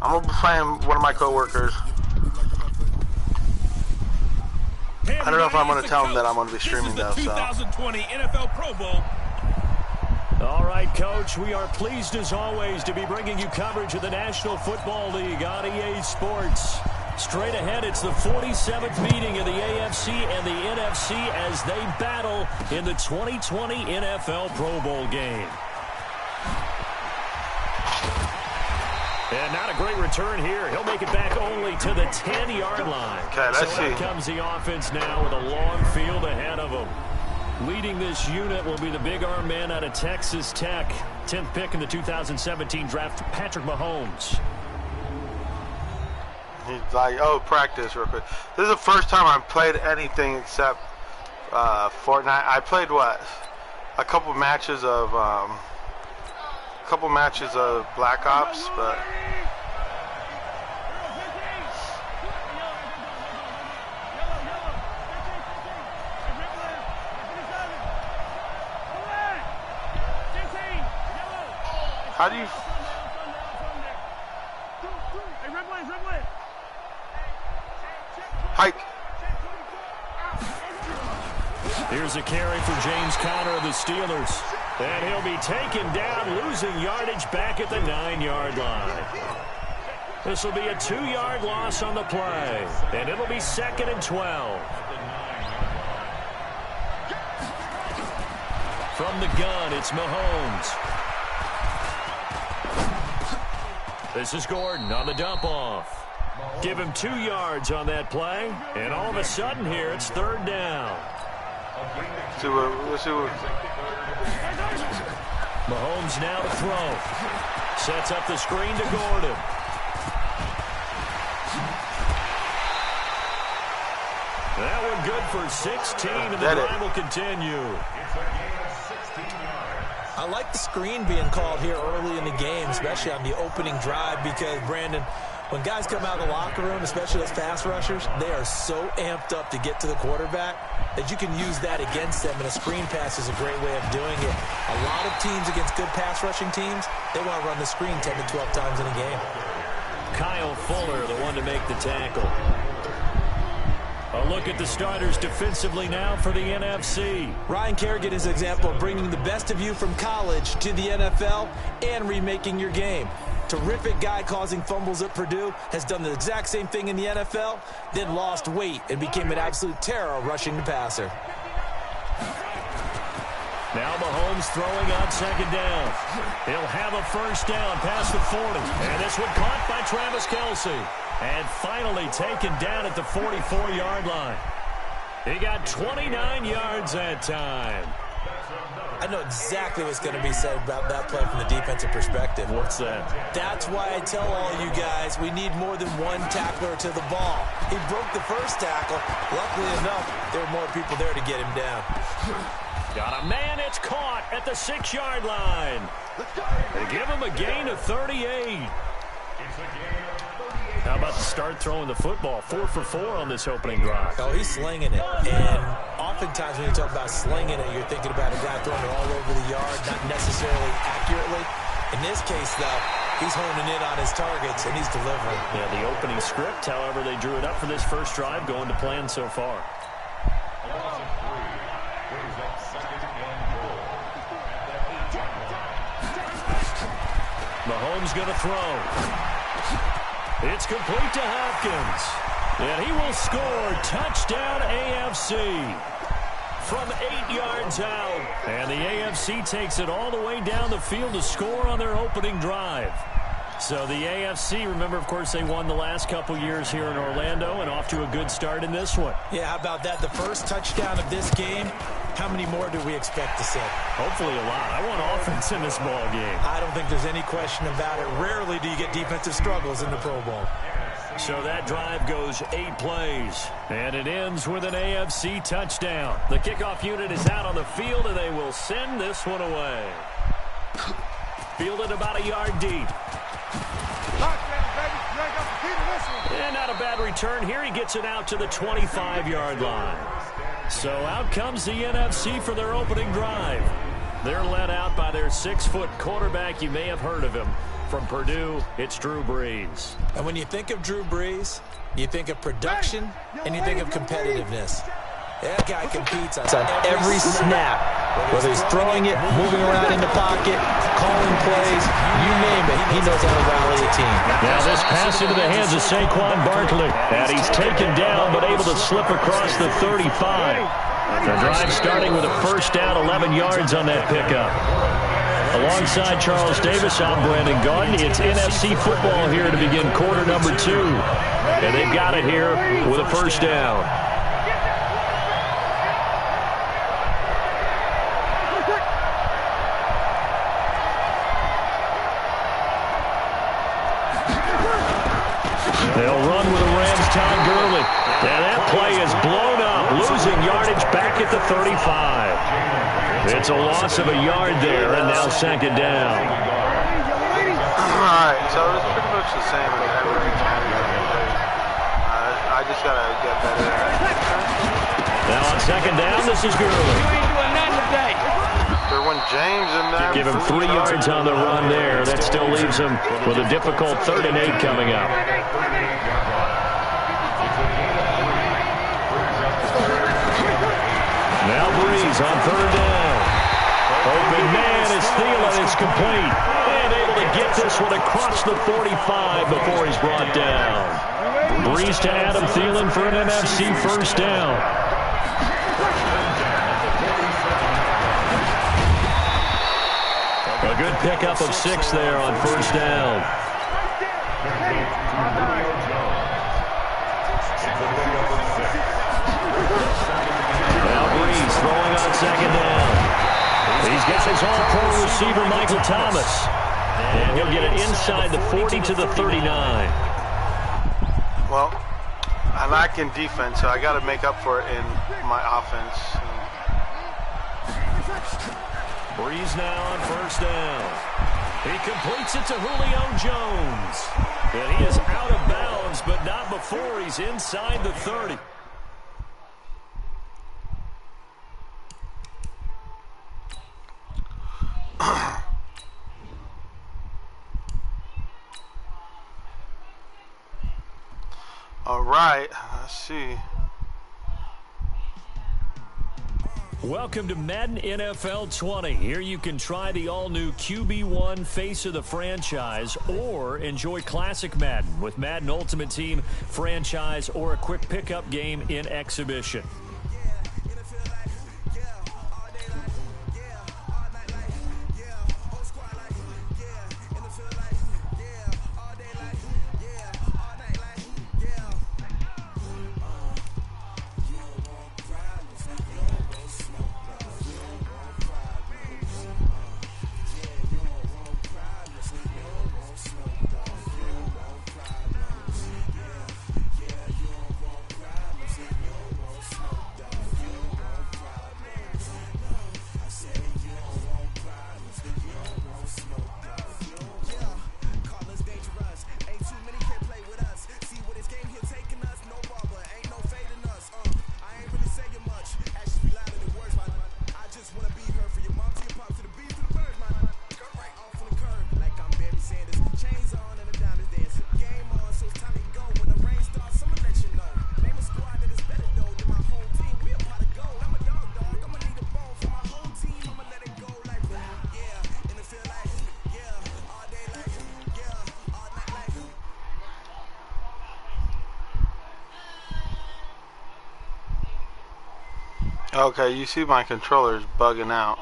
I'm gonna be playing one of my coworkers. I don't know if I'm gonna tell them that I'm gonna be streaming though. So. 2020 NFL Pro Bowl. All right, Coach, we are pleased as always to be bringing you coverage of the National Football League on EA Sports. Straight ahead, it's the 47th meeting of the AFC and the NFC as they battle in the 2020 NFL Pro Bowl game. And not a great return here. He'll make it back only to the 10-yard line. Okay, let's see. Here comes the offense now with a long field ahead of him. Leading this unit will be the big arm man out of Texas Tech. 10th pick in the 2017 draft, Patrick Mahomes. He's like, oh, practice real quick. This is the first time I've played anything except Fortnite. I played what? A couple matches of Black Ops, but how do you? Hike. Here's a carry for James Conner of the Steelers. And he'll be taken down, losing yardage back at the 9-yard line. This will be a 2-yard loss on the play. And it'll be 2nd and 12. From the gun, it's Mahomes. This is Gordon on the dump-off. Give him 2 yards on that play. And all of a sudden here, it's 3rd down. Let's see what. Mahomes now to throw. Sets up the screen to Gordon. That one good for 16, and the drive will continue. I like the screen being called here early in the game, especially on the opening drive, because, Brandon, when guys come out of the locker room, especially those pass rushers, they are so amped up to get to the quarterback that you can use that against them, and a screen pass is a great way of doing it. A lot of teams against good pass rushing teams, they want to run the screen 10 to 12 times in a game. Kyle Fuller, the one to make the tackle. A look at the starters defensively now for the NFC. Ryan Kerrigan is an example of bringing the best of you from college to the NFL and remaking your game. Terrific guy causing fumbles at Purdue, has done the exact same thing in the NFL, then lost weight and became an absolute terror rushing the passer. Now Mahomes throwing on 2nd down. He'll have a 1st down past the 40. And this one caught by Travis Kelce. And finally taken down at the 44-yard line. He got 29 yards that time. I know exactly what's going to be said about that play from the defensive perspective. What's that? That's why I tell all you guys we need more than one tackler to the ball. He broke the first tackle. Luckily enough, there were more people there to get him down. Got a man, it's caught at the 6-yard line. They give him a gain of 38. How about the start throwing the football? 4 for 4 on this opening drive. Oh, he's slinging it. And oftentimes when you talk about slinging it, you're thinking about a guy throwing it all over the yard, not necessarily accurately. In this case, though, he's honing in on his targets, and he's delivering. Yeah, the opening script, however, they drew it up for this first drive, going to plan so far. Mahomes going to throw. It's complete to Hopkins. And he will score. Touchdown AFC. From 8 yards out. And the AFC takes it all the way down the field to score on their opening drive. So the AFC, remember, of course, they won the last couple years here in Orlando and off to a good start in this one. Yeah, how about that? The first touchdown of this game. How many more do we expect to see? Hopefully a lot. I want offense in this ball game. I don't think there's any question about it. Rarely do you get defensive struggles in the Pro Bowl. So that drive goes 8 plays, and it ends with an AFC touchdown. The kickoff unit is out on the field, and they will send this one away. Fielded about a yard deep. And not a bad return here. He gets it out to the 25-yard line. So out comes the NFC for their opening drive. They're led out by their 6-foot quarterback. You may have heard of him. from Purdue, it's Drew Brees. And when you think of Drew Brees, you think of production and you think of competitiveness. That guy competes on every snap. Whether he's throwing it, moving around in the pocket, calling plays, you name it, he knows how to rally a team. Now this pass into the hands of Saquon Barkley. And he's taken down but able to slip across the 35. The drive starting with a first down, 11 yards on that pickup. Alongside Charles Davis, I'm Brandon Gaudin. It's NFC football here to begin quarter number 2. And they've got it here with a first down. They'll run with the Rams' Todd Gurley. And that play is blown up, losing yardage back at the 35. It's a loss of a yard there, and now second down. All right, so it's pretty much the same as every time. I just got to get better at it. Now on second down, this is Gurley. There went James in there. Give him 3 yards on the run there. That still leaves him with a difficult 3rd and 8 coming up. Now Brees on 3rd down. Open man is Thielen. It's complete. And able to get this one across the 45 before he's brought down. Brees to Adam Thielen for an NFC first down. A good pickup of 6 there on first down. Now Brees throwing on second down. He's got his all-pro receiver, Michael Thomas. And he'll get it inside the 40 to the 39. Well, I lack in defense, so I got to make up for it in my offense. Brees now on first down. He completes it to Julio Jones. And he is out of bounds, but not before he's inside the 30. All right, let's see. Welcome to Madden NFL 20. Here you can try the all-new QB1 face of the franchise or enjoy classic Madden with Madden Ultimate Team, franchise, or a quick pickup game in exhibition. Okay, you see my controller's bugging out.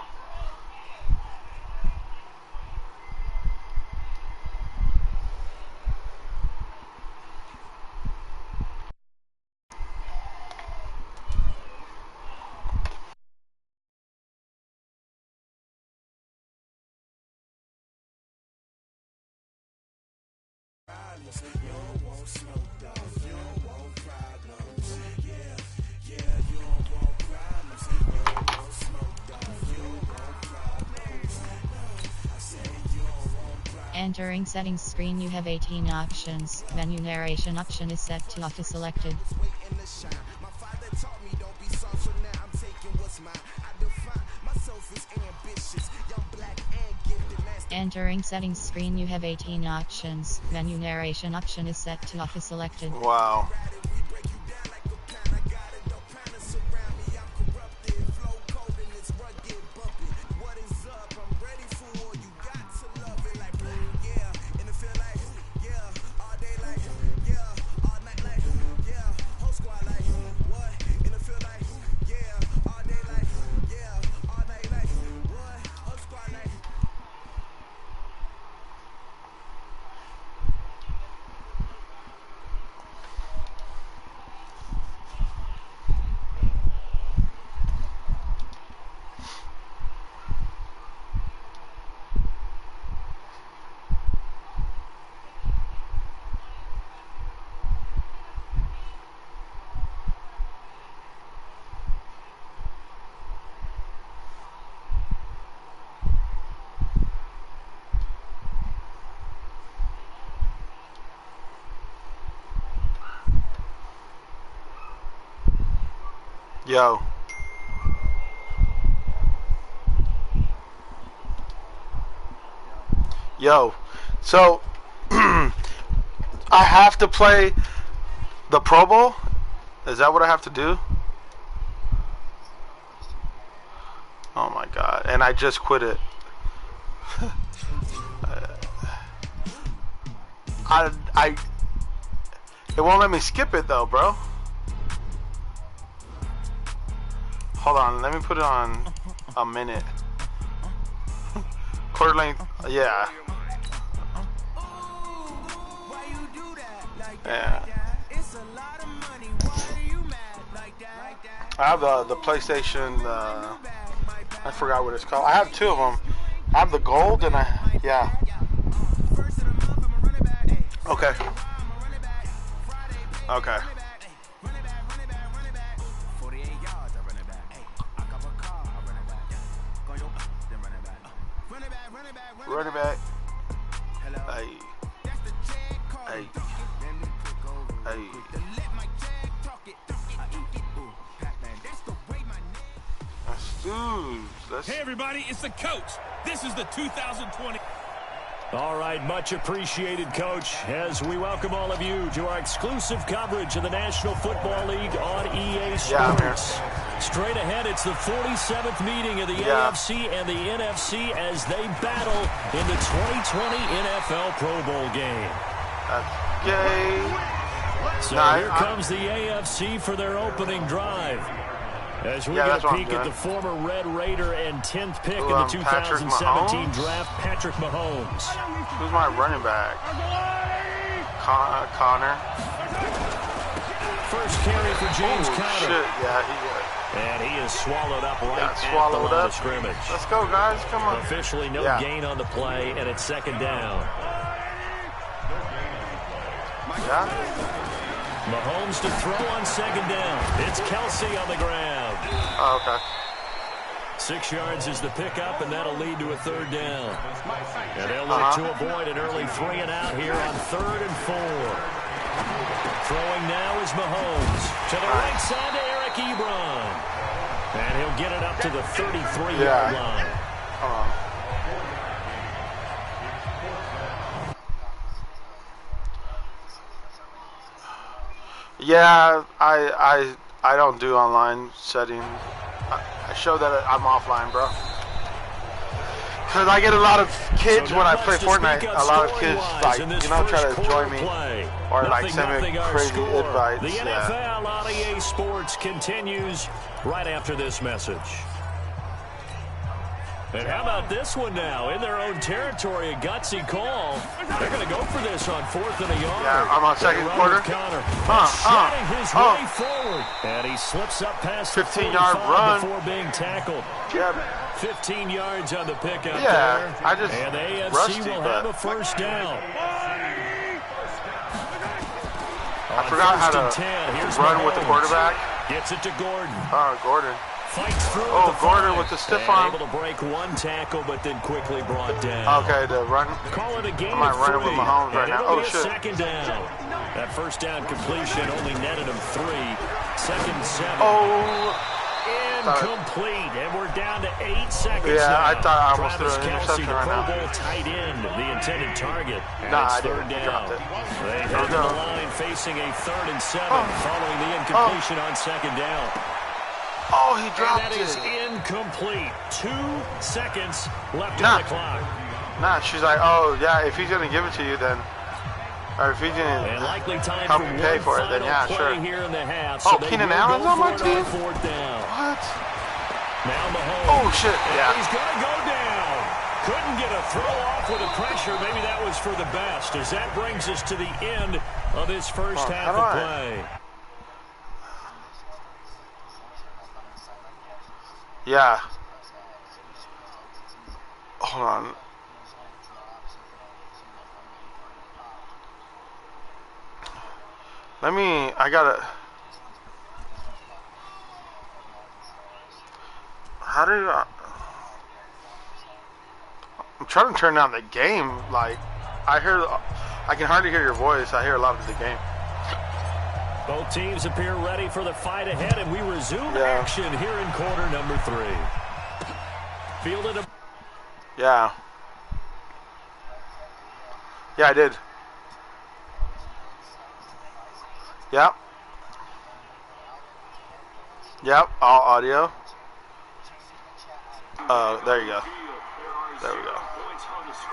Entering settings screen, you have 18 options. Menu narration option is set to auto selected. Entering settings screen, you have 18 options. Menu narration option is set to auto selected. Wow. Yo. Yo. So, I have to play the Pro Bowl? Is that what I have to do? Oh my god. And I just quit it. It won't let me skip it though, bro. Hold on, let me put it on a minute. Quarter length, yeah. Yeah. I have the PlayStation, I forgot what it's called. I have two of them. I have the gold and yeah. Okay. Okay. Running back. Hey. Hey. Hey. Hey everybody, it's the coach. This is the 2020. All right, much appreciated, Coach, as we welcome all of you to our exclusive coverage of the National Football League on EA Sports. Straight ahead, it's the 47th meeting of the AFC and the NFC as they battle in the 2020 NFL Pro Bowl game. Yay. So here comes the AFC for their opening drive. As we get a peek at the former Red Raider and 10th pick in the 2017 draft, Patrick Mahomes. Who's my running back? Connor. First carry for James Conner. Shit, yeah, and he is swallowed up right at the line of scrimmage. Let's go, guys. Come on. Officially no gain on the play, and it's second down. Mahomes to throw on second down. It's Kelsey on the ground. Oh, okay. 6 yards is the pickup, and that'll lead to a third down. And they'll look to avoid an early 3 and out here on 3rd and 4. Throwing now is Mahomes. To the right side to Eric Ebron. And he'll get it up to the 33-yard line. Yeah, I don't do online setting. I show that I'm offline, bro. Because I get a lot of kids when I play Fortnite. A lot of kids, like, you know, try to join me or like send me crazy invites. The NFL on EA Sports continues right after this message. And how about this one now? In their own territory, a gutsy call. They're going to go for this on 4th and a yard. Yeah, I'm on second quarter. Shotting his way forward. And he slips up past the 15-yard run before being tackled. Yeah. 15 yards on the pickup there. I just and the AFC will have a first down. I forgot how to run with the quarterback. Gets it to Gordon. Gordon. Fights through Gordon with the stiff arm. Able to break one tackle, but then quickly brought down. Okay, the run. Call it a game I'm running with Mahomes right now. Oh, shit. Second down. That first down completion only netted him 3. Second and 7. Oh. incomplete, and we're down to 8 seconds Yeah, now. I thought I almost Travis threw an Kelce, interception the right Pro now. Bowl tight end, the intended target. And Nah, it's I third didn't. down. Dropped it. They head to the line facing a 3rd and 7 following the incompletion on 2nd down. Oh, he And dropped that it. is incomplete. 2 seconds left on the clock. Nah, she's like, oh, yeah, if he's going to give it to you, then, or if he's going And likely time to help for you pay one for it, then final yeah, play sure. here in the half. Oh, So they Keenan will Allen's go on my for it team? 4th down. What? Now Mahomes. Oh, shit, yeah. And he's going to go down. Couldn't get a throw off with the pressure. Maybe that was for the best, as that brings us to the end of this first half of play. Yeah. Hold on. I gotta. How do you. I'm trying to turn down the game. Like, I can hardly hear your voice. I hear a lot of the game. Both teams appear ready for the fight ahead, and we resume action here in quarter number 3. Fielded a... Yeah. Yeah, I did. Yep. Yep, all audio. There you go. There we go.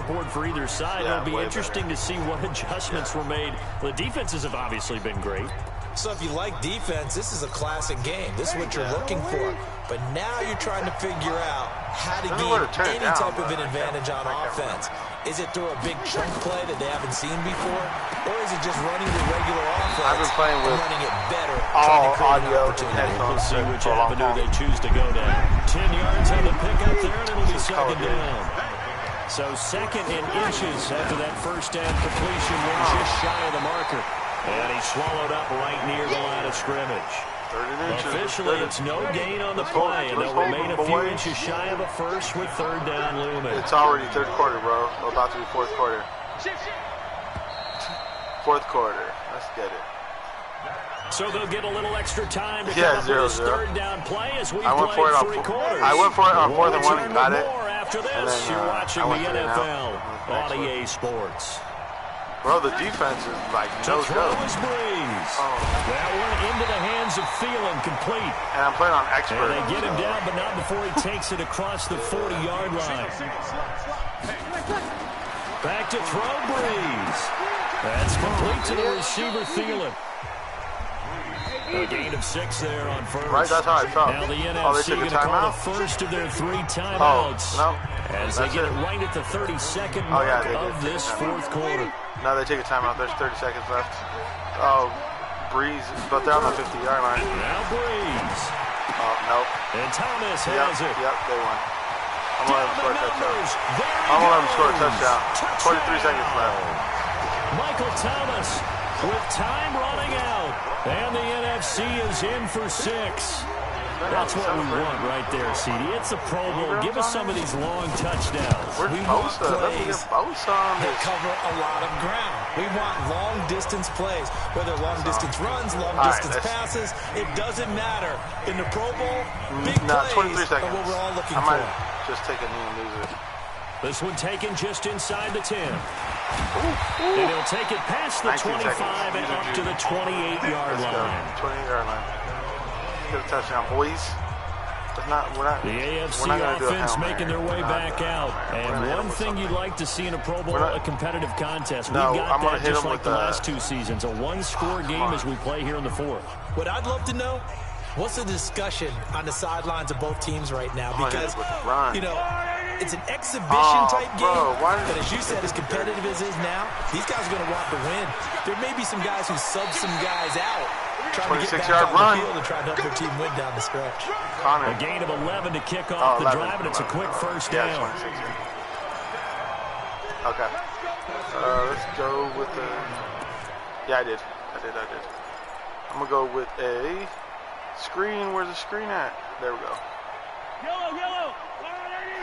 Board for either side. Yeah, It'll be interesting to see what adjustments were made. The defenses have obviously been great. So if you like defense, this is a classic game. This is what you're looking for. But now you're trying to figure out how to gain any type of an advantage on offense. Is it through a big chunk play that they haven't seen before? Or is it just running the regular offense? I've been playing with running it better, all trying to create audio an opportunity. We'll see which avenue they choose to go down. 10 yards on the pickup there, and it'll be 2nd down. So 2nd in inches after that first down completion went just shy of the marker. And he swallowed up right near the line of scrimmage. Officially, it's no gain on the play, and they'll remain a few inches shy of a first with 3rd down looming. It's already 3rd quarter, bro. We're about to be 4th quarter. 4th quarter. Let's get it. So they'll get a little extra time to come up with this 3rd down play as we play 3 quarters. I went for it on 4th and 1 and got it. After this, you're watching the NFL on EA Sports. Bro, the defense is like no joke. Breeze. That one into the hands of Thielen, complete. And I'm playing on expert. And they get him down, but not before he takes it across the 40-yard line. Back to throw, Breeze. That's complete to the receiver, Thielen. A gain of 6 there on first. Right, that's how I felt. Now the NFC going to call the first of their 3 timeouts. Oh, no. As they get it right at the 32nd mark of this 4th quarter. Now they take a timeout. There's 30 seconds left. Oh, Breeze, but they're on the 50-yard line. Now Breeze. Oh, nope. And Thomas has it. Yep, they won. I'm going to let them score a touchdown. I'm going to let them score a touchdown. 23 seconds left. Michael Thomas with time running out. And the NFC is in for 6. That's what we want right there, CD. It's a Pro Bowl. Give us some of these long touchdowns. We want plays that cover a lot of ground. We want long-distance plays, whether long-distance runs, long-distance passes. It doesn't matter. In the Pro Bowl, big plays 23 seconds. are what we're all looking I might for. just take a knee and lose it. This one taken just inside the 10. And he'll take it past the 25 and up to the 28-yard line. 28-yard line. Get a touchdown, boys. The AFC offense making their way back out. And one thing you'd like to see in a Pro Bowl, a competitive contest. We've got that just like the last 2 seasons. A one-score game as we play here in the 4th. What I'd love to know, what's the discussion on the sidelines of both teams right now? Because, you know, it's an exhibition-type game, but as you said, as competitive as it is now, these guys are going to want to win. There may be some guys who sub some guys out, trying to get back on the field and try to help their team win down the stretch. A gain of 11 to kick off the drive, and it's a quick first down. Okay. Let's go with the... Yeah, I did. I'm going to go with a screen. Where's the screen at? There we go. Yellow.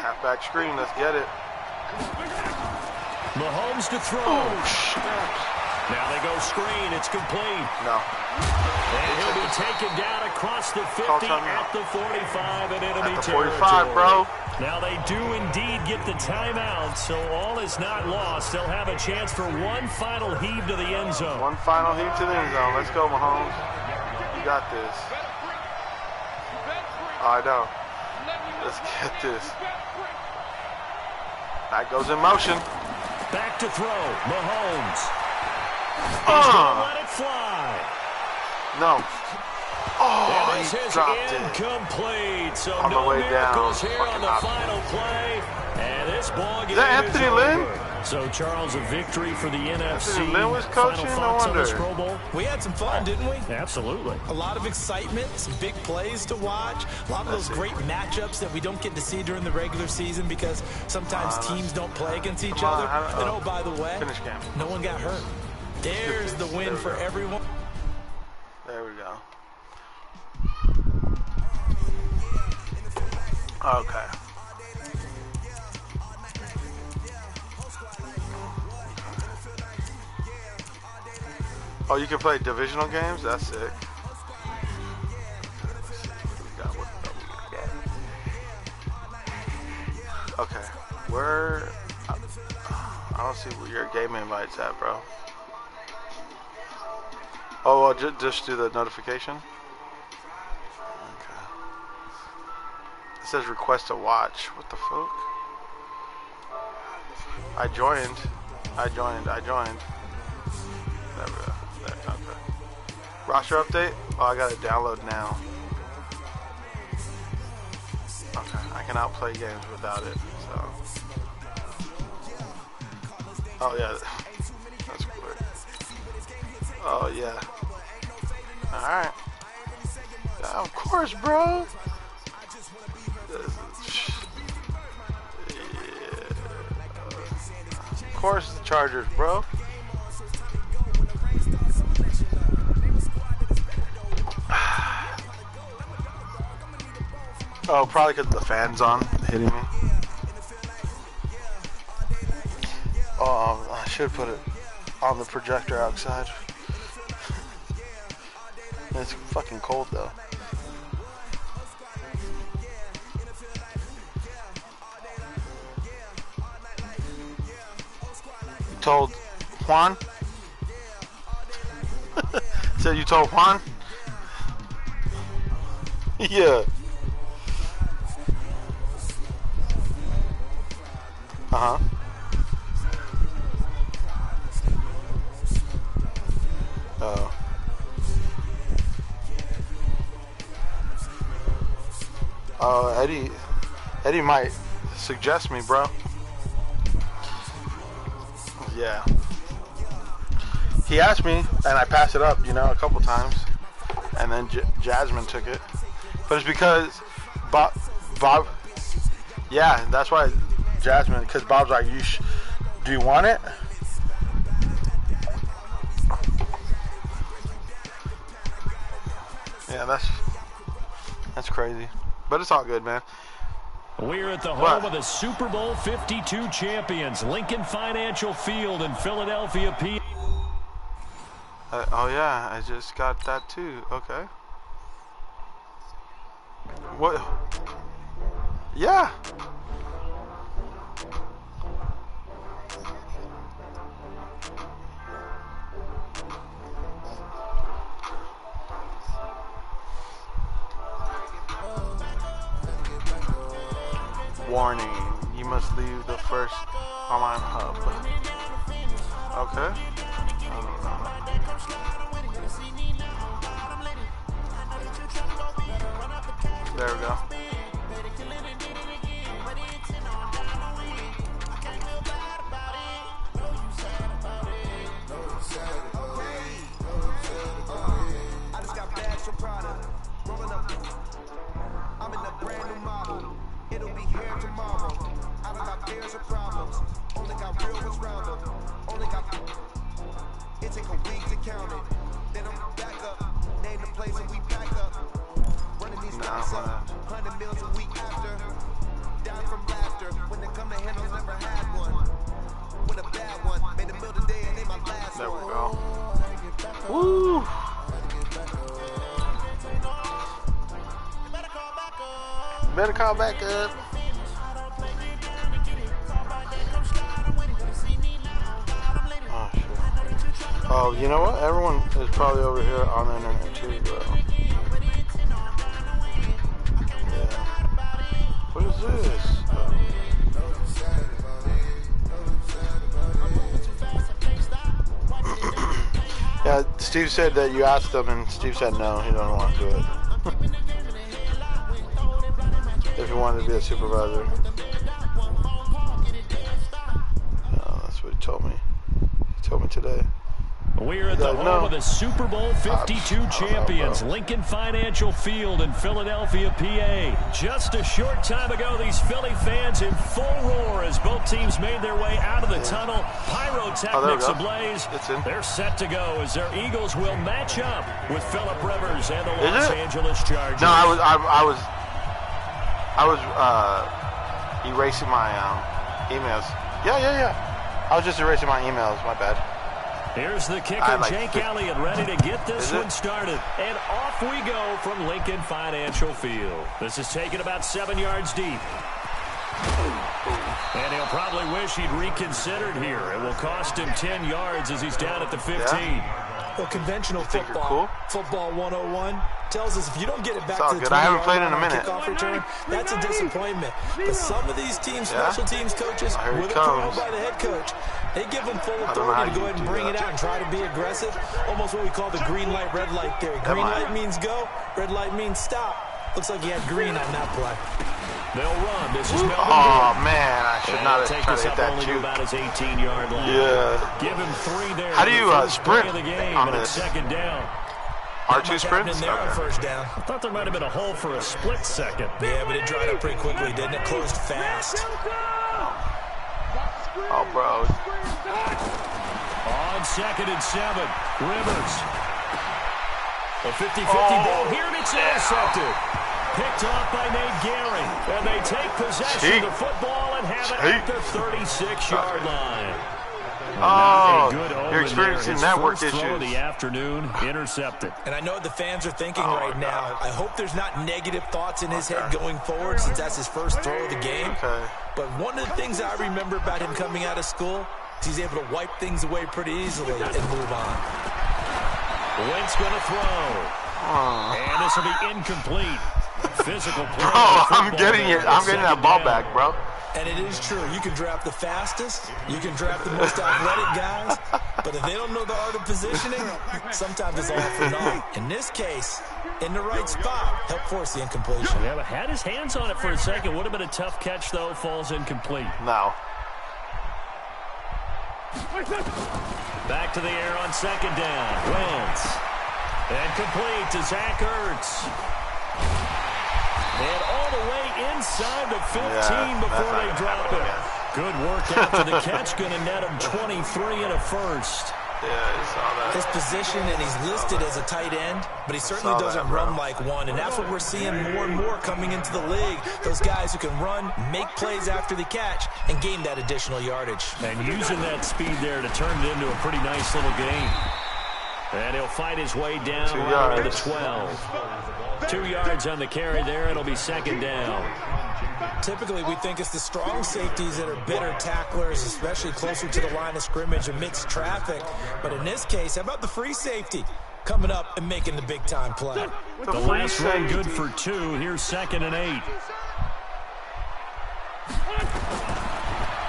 Halfback screen. Let's get it. Mahomes to throw. Oh, Now they go screen. It's complete. No. And he'll be taken down across the 50 at the 45 in enemy territory. 45, bro. Now they do indeed get the timeout, so all is not lost. They'll have a chance for one final heave to the end zone. One final heave to the end zone. Let's go, Mahomes. You got this. Oh, I know. Let's get this. That goes in motion. Back to throw. Mahomes. He's going to let it fly. No. Oh, and this he is dropped it. Incomplete. So On the no way miracles down. here on the final play. And this ball game is that Anthony Lynn? over. So, Charles, a victory for the NFC. Anthony Lynn was coaching? Final No thoughts on wonder. this Pro Bowl? We had some fun, didn't we? Absolutely. A lot of excitement, some big plays to watch, a lot of those great matchups that we don't get to see during the regular season because sometimes teams don't play against each other. And oh, by the way, no one got hurt. There's the win for everyone. There we go. Okay. Oh, you can play divisional games? That's sick. Okay. Where? I don't see where your game invite's at, bro. Oh, well, just do the notification? Okay. It says request to watch. What the fuck? I joined. There we go. There, okay. Roster update? Oh, I gotta download now. Okay, I cannot play games without it, so. Oh, yeah. That's quick. Oh, yeah. Alright. Yeah, of course, bro. Of course, the Chargers, bro. Oh, probably because the fan's on, hitting me. Oh, I should put it on the projector outside. It's fucking cold though. You told Juan? Said you told Juan? Yeah. Uh-huh. Oh. Oh, Eddie might suggest me, bro. Yeah. He asked me, and I passed it up, you know, a couple times. And then Jasmine took it. But it's because Bob, yeah, that's why Jasmine, because Bob's like, do you want it? Yeah, that's crazy. But it's all good, man. We're at the home of the Super Bowl 52 champions, Lincoln Financial Field in Philadelphia, PA. Oh yeah, I just got that too. Okay. What? Yeah. Warning, you must leave the first online hub. Okay. There we go. I just got bags from Prada. Rolling up. I'm in a brand new model. It'll be here tomorrow. I don't got fears or problems. Only got real ones round them. Only got. It take a week to count it. Then I'm back up. Name the place and we back up. Running these stocks up. 100 mils a week after. Down from laughter. When they come to handles, never had one. With a bad one. Made a There we go. Woo! Better call back up. Oh, shit. Oh, you know what? Everyone is probably over here on the internet too, bro. Yeah. What is this? Yeah, Steve said that you asked him, and Steve said no, he don't want to do it. If he wanted to be a supervisor. Oh, that's what he told me. He told me today. We're at the home of the Super Bowl 52 champions, Lincoln Financial Field in Philadelphia, PA. Just a short time ago, these Philly fans in full roar as both teams made their way out of the tunnel. Pyrotechnics ablaze. They're set to go as their Eagles will match up with Phillip Rivers and the Los Angeles Chargers. No, I was erasing my emails. Yeah. I was just erasing my emails. My bad. Here's the kicker, Jake Elliott, ready to get this one started. And off we go from Lincoln Financial Field. This is taken about 7 yards deep. And he'll probably wish he'd reconsidered here. It will cost him 10 yards as he's down at the 15. Yeah. Well, conventional football, football 101, tells us if you don't get it back to the 20 I haven't played in a minute. Kickoff return, that's a disappointment. But some of these teams, special teams coaches, with a pro by the head coach, they give them full authority to go ahead and bring it out and try to be aggressive. Almost what we call the green light, red light theory. Green light means go, red light means stop. Looks like he had green on that play. They'll run. This is Melvin. Oh, man. I should not have tried to hit that juke. About his 18-yard line. Yeah. Give him 3 there. How do you sprint the game, on this? Second down. R2 sprints? There on first down. I thought there might have been a hole for a split second. Yeah, but it dried up pretty quickly, didn't it? Closed fast. Oh, bro. On 2nd and 7, Rivers. A 50-50 ball here, and it's intercepted. Picked off by Nate Gehring. And they take possession of the football and have it at the 36-yard line. Oh, you're experiencing network issues. Throw of the afternoon, intercepted. And I know the fans are thinking right now, I hope there's not negative thoughts in his head going forward since that's his first throw of the game. But one of the things I remember about him coming out of school is he's able to wipe things away pretty easily and move on. Wentz going to throw. And this will be incomplete. Physical play. Bro, I'm getting that ball back, bro. And it is true. You can draft the fastest. You can draft the most athletic guys. But if they don't know the art of positioning, sometimes it's all for naught. In this case, in the right spot, help force the incompletion. Yeah, but had his hands on it for a second. Would have been a tough catch, though. Falls incomplete. No. Back to the air on 2nd down. Wentz. And complete to Zach Ertz. And all the way inside the 15 before they drop it. Good work after the catch. Going to net him 23 and a first. Yeah, I saw that. His position, and he's listed as a tight end, but he certainly doesn't run like one. And that's what we're seeing more and more coming into the league. Those guys who can run, make plays after the catch, and gain that additional yardage. And using that speed there to turn it into a pretty nice little gain. And he'll fight his way down right to the 12. 2 yards on the carry there. It'll be 2nd down. Typically, we think it's the strong safeties that are better tacklers, especially closer to the line of scrimmage amidst traffic. But in this case, how about the free safety coming up and making the big-time play? The last run good for 2. Here's 2nd and 8.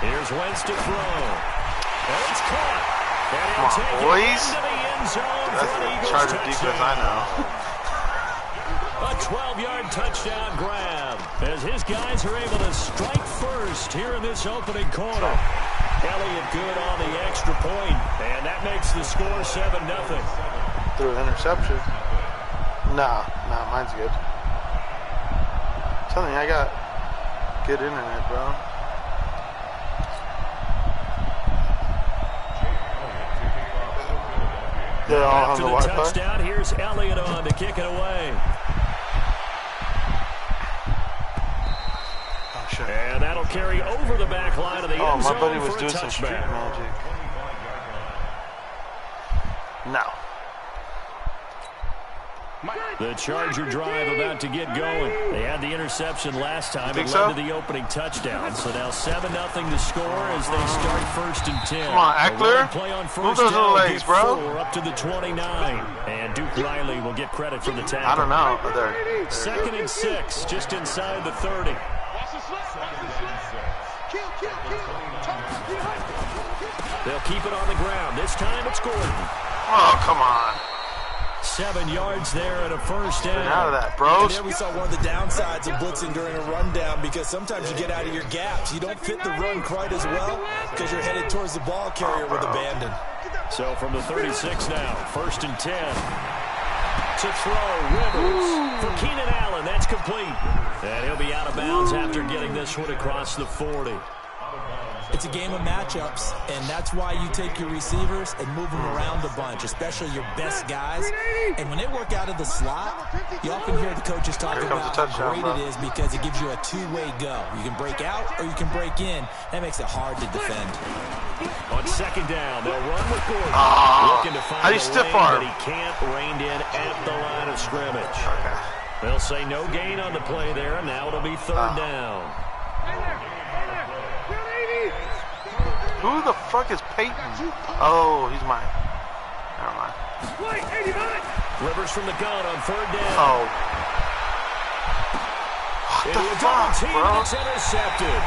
Here's Wentz to throw. And it's caught. And he'll take it into the end zone for an Eagles Charger defense, I know. A 12-yard touchdown grab as his guys are able to strike first here in this opening quarter. Elliott good on the extra point, and that makes the score 7-0. Threw an interception. Nah, mine's good. I'm telling you, I got good internet, bro. They're all on the Wi-Fi. Touchdown, here's Elliott on to kick it away. And that'll carry over the back line of the end zone. My buddy was doing some street magic. No. The Charger drive about to get going. They had the interception last time. It led to the opening touchdown. So now 7-0 to score as they start 1st and 10. Come on, Eckler. Play on Move first those little down, legs, get bro. 4 up to the 29. And Duke Riley will get credit for the tackle. I don't know. Oh, there 2nd and 6, just inside the 30. They'll keep it on the ground. This time it's Gordon. Oh, come on. 7 yards there and a first down. Get out of that, bros. And there we saw one of the downsides of blitzing during a rundown because sometimes you get out of your gaps. You don't fit the run quite as well because you're headed towards the ball carrier with abandon. So from the 36 now, 1st and 10. To throw, Rivers for Keenan Allen. That's complete. And he'll be out of bounds after getting this one across the 40. It's a game of matchups, and that's why you take your receivers and move them around a bunch, especially your best guys. And when they work out of the slot, you often hear the coaches talk about how great it is because it gives you a two-way go. You can break out or you can break in. That makes it hard to defend. On 2nd down, they'll run with Gordon. Looking to find how do you stiff arm? but he can't rein in at the line of scrimmage. They'll say no gain on the play there, and now it'll be 3rd down. Who the fuck is Peyton? Oh, he's mine. Never mind. Rivers from the gun on 3rd down. Oh. What the fuck, bro? It's intercepted.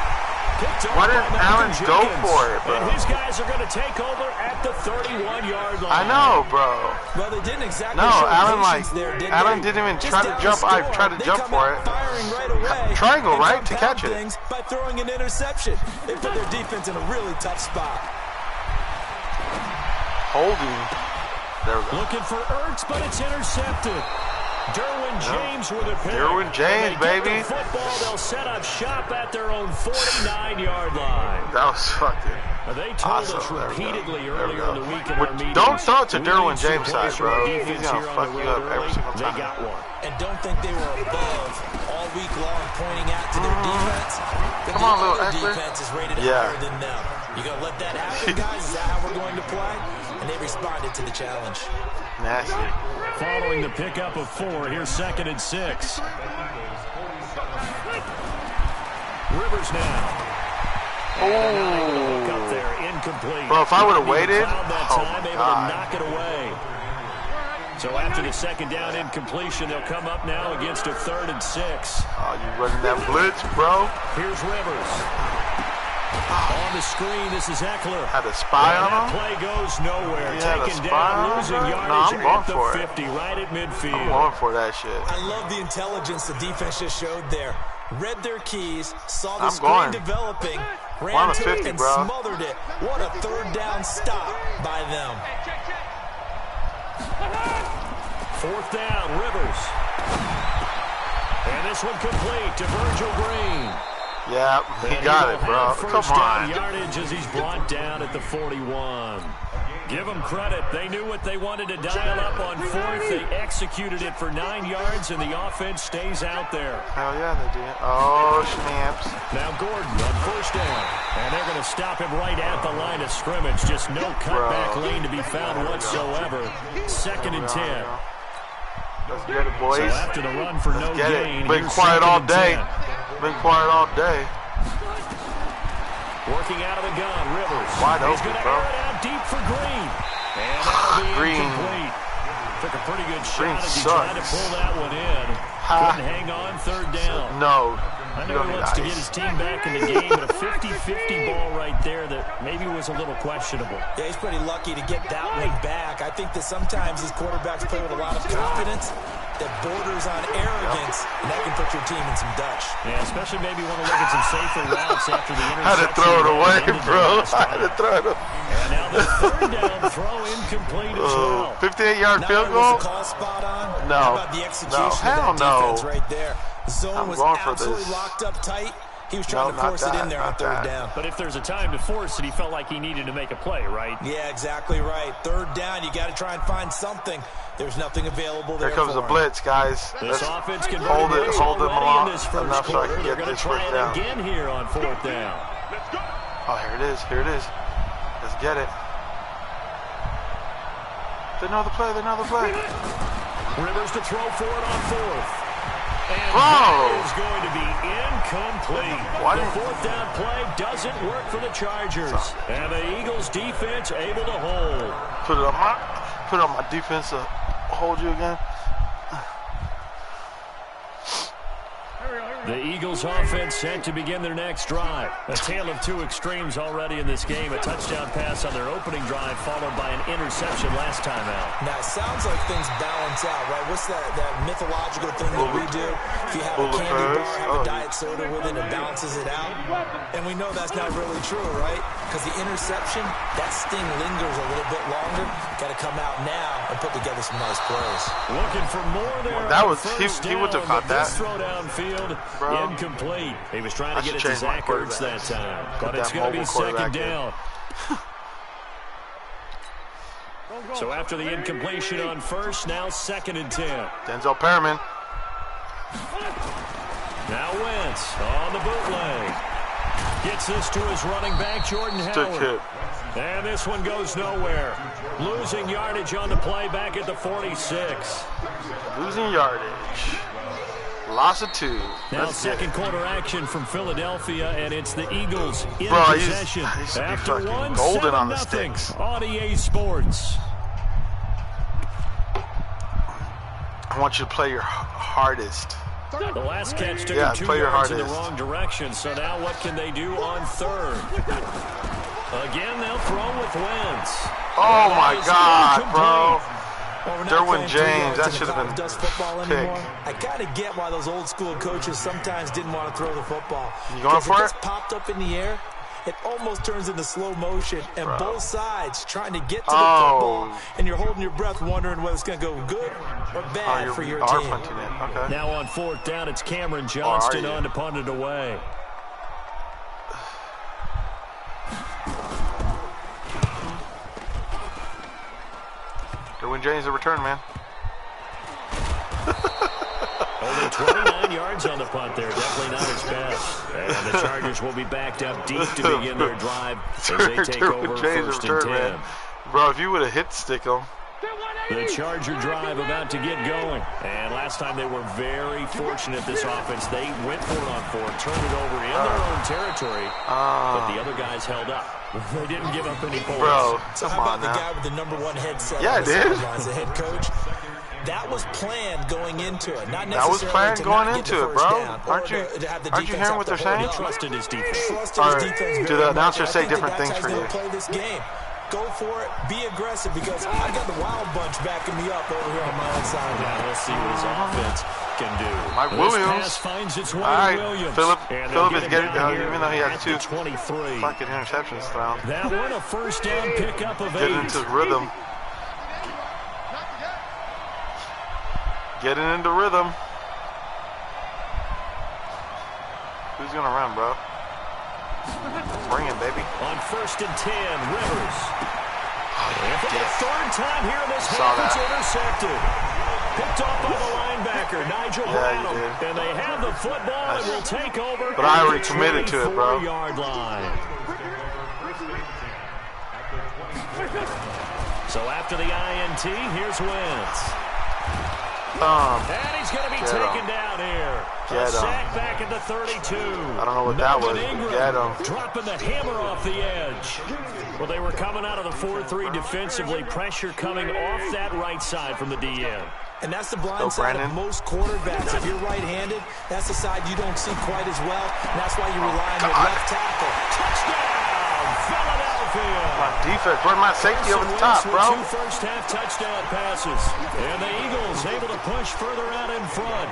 Why didn't Allen go for it, bro? And his guys are going to take over at the 31-yard line. I know, bro. Well, they didn't exactly No, show Allen patience there, did Allen they? didn't even Just try to down jump. the I score, tried to they jump come for out it. firing right away Triangle, and right, to compound catch it. things by throwing an interception. They put their defense in a really tough spot. Holding. There we go. Looking for Ertz, but it's intercepted. Derwin James with a pick. Derwin James, When they baby. get the football, they'll set up shop at their own 49-yard line. That was fucking They told awesome. us There we go. repeatedly There we earlier go. in the week in our meetings. Don't throw it to we Derwin need some James' side, plays from our bro. He's defense gonna here on fuck the you road up every early. single They time. got one. And don't think they were above all week long pointing out to their defense. Come on, little other Eckler. defense is rated higher than them. You gonna let that happen, guys? Is that how we're going to play? And they responded to the challenge. Nasty. Following the pickup of 4, here's 2nd and 6. Rivers now. Oh. Up there, incomplete. Bro, if I would have waited, That oh time, my able God. to knock it away. So after the 2nd down incompletion, they'll come up now against a 3rd and 6. Oh, you running that blitz, bro? Here's Rivers. On the screen, this is Eckler. Had a spy on That him? play goes nowhere. He had a Taken spy on down, him, losing bro? yardage No, I'm going at the for it. 50, right at midfield. I'm going for that shit. I love the intelligence the defense just showed there. Read their keys, saw the I'm screen going. developing, One ran of to 50, it and bro. smothered it. What a 3rd down stop by them. 4th down, Rivers. And this one complete to Virgil Green. Yeah, he And got will it, bro. have Come first down on. yardage as he's brought down at the 41. Give them credit. They knew what they wanted to dial up on 4th. They executed it for 9 yards, and the offense stays out there. Hell yeah, they did. Oh, snaps. Now Gordon on 1st down. And they're going to stop him right at the line of scrimmage. Just no cutback lane to be found whatsoever. 2nd and 10. Let's get it, boys. So after the run for no Get gain, it. Been here's quiet 2nd all and day. 10. Been quiet all day. Working out of the gun, Rivers. Wide He's open, going to bro. air it out deep for Green. And that'll be Green. incomplete. Took a pretty good Green shot as he sucks. tried to pull that one in. Couldn't hang on 3rd down. No. I You know don't he need wants to get ice. his team back in the game, but a 50-50 ball right there that maybe was a little questionable. Yeah, he's pretty lucky to get that one back. I think that sometimes these quarterbacks play with a lot of confidence that borders on arrogance, and that can put your team in some Dutch. Yeah, especially maybe want to look at some safer routes after the interception. Had to throw it away, Ended the bro. last I had to drive. throw it away. And now the 3rd down throw incomplete as well. 58-yard Not field only was goal? the call spot on, No. how about the execution No, hell of that defense no. right there? Zone I'm was going for absolutely this. locked up tight. He was trying No, to not force it that, in there on not 3rd that. down. But if there's a time to force it, he felt like he needed to make a play, right? Yeah, exactly right. 3rd down, you got to try and find something. There's nothing available there. Here comes for the him. blitz, guys. This Let's offense can hold them already along in this first enough so I quarter. can They're get going this to try first it down. again here on 4th down. Oh, here it is. Here it is. Let's get it. They know the play. They know the play. Rivers to throw for it on fourth. And Bro! that is going to be incomplete. What? The fourth down play doesn't work for the Chargers. And the Eagles defense able to hold. Put it on my defense to hold you again. The Eagles offense set to begin their next drive. A tale of two extremes already in this game. A touchdown pass on their opening drive followed by an interception last time out. Now, it sounds like things balance out, right? What's that mythological thing that we do? If you have a candy bar, have a diet soda with it, it balances it out. And we know that's not really true, right? Because the interception, that sting lingers a little bit longer. Got to come out now and put together some nice plays. Looking for more there. That was he would have caught that. Throw downfield, bro. Incomplete. He was trying to get it to Zach Ertz that time, but it's going to be second down. So after the incompletion on first, now 2nd and 10. Denzel Perriman. Now Wentz on the bootleg. Gets this to his running back, Jordan Howard. And this one goes nowhere. Losing yardage on the play back at the 46. Losing yardage. Loss of 2. Now second quarter action from Philadelphia, and it's the Eagles in Bro, possession. I used to be After fucking one, golden on the 7-0 sticks. On EA Sports. I want you to play your hardest. The last catch took him 2 play your yards in the hardest. wrong direction, so now what can they do on third? Again, they'll throw with Wentz. Oh my God, bro. Well, Derwin James, that should have been picked. I kind of get why those old school coaches sometimes didn't want to throw the football. You going for it? Just popped up in the air. It almost turns into slow motion, and both sides trying to get to the football, and you're holding your breath wondering whether it's going to go good or bad for your team. Okay. Now on 4th down, it's Cameron Johnston on to punt it away. Derwin James, a return, man. Only 29 yards on the punt there. Definitely not his best. And the Chargers will be backed up deep to begin their drive as they take over 1st and 10. Man. Bro, if you would have hit stick him. The Charger drive about to get going. And last time they were very fortunate, this offense. They went for it on 4, turned it over in their own territory, but the other guys held up. They didn't give up any points. Bro, so how about the guy with the #1 headset? Yeah, on the dude. sidelines, the head coach? That was planned going into it. Not necessarily that was planned going into it, bro. Aren't you hearing what they're saying? He trusted his defense. Do the announcers say different things for you? Play this game. Go for it. Be aggressive because I got the wild bunch backing me up over here on my own side. Now we'll see what his offense can do. Mike This Williams. pass finds its way All right, to Williams. Philip is getting down down, even though he has 2 23. fucking interceptions thrown. That one a 1st down pickup of 8. Getting into rhythm. Getting into rhythm. Who's gonna run, bro? Bring it, baby. On 1st and 10, Rivers. And for the 3rd time here in this Saw half, it's that. intercepted. Picked off by the linebacker, Nigel Bradham. And they have the football and will take over. But I already at the committed to it, bro. 24-yard line. So after the INT, here's Wentz. And he's going to be taken down here. A sack back at the 32. I don't know what that was. Get him. Dropping the hammer off the edge. Well, they were coming out of the 4-3 defensively. Pressure coming off that right side from the DN. And that's the blind side of most quarterbacks. If you're right-handed, that's the side you don't see quite as well. And that's why you rely on your left tackle. Touchdown, Philadelphia. My defense, where's my safety over the top, bro? 2 first-half touchdown passes. And the Eagles able to push further out in front.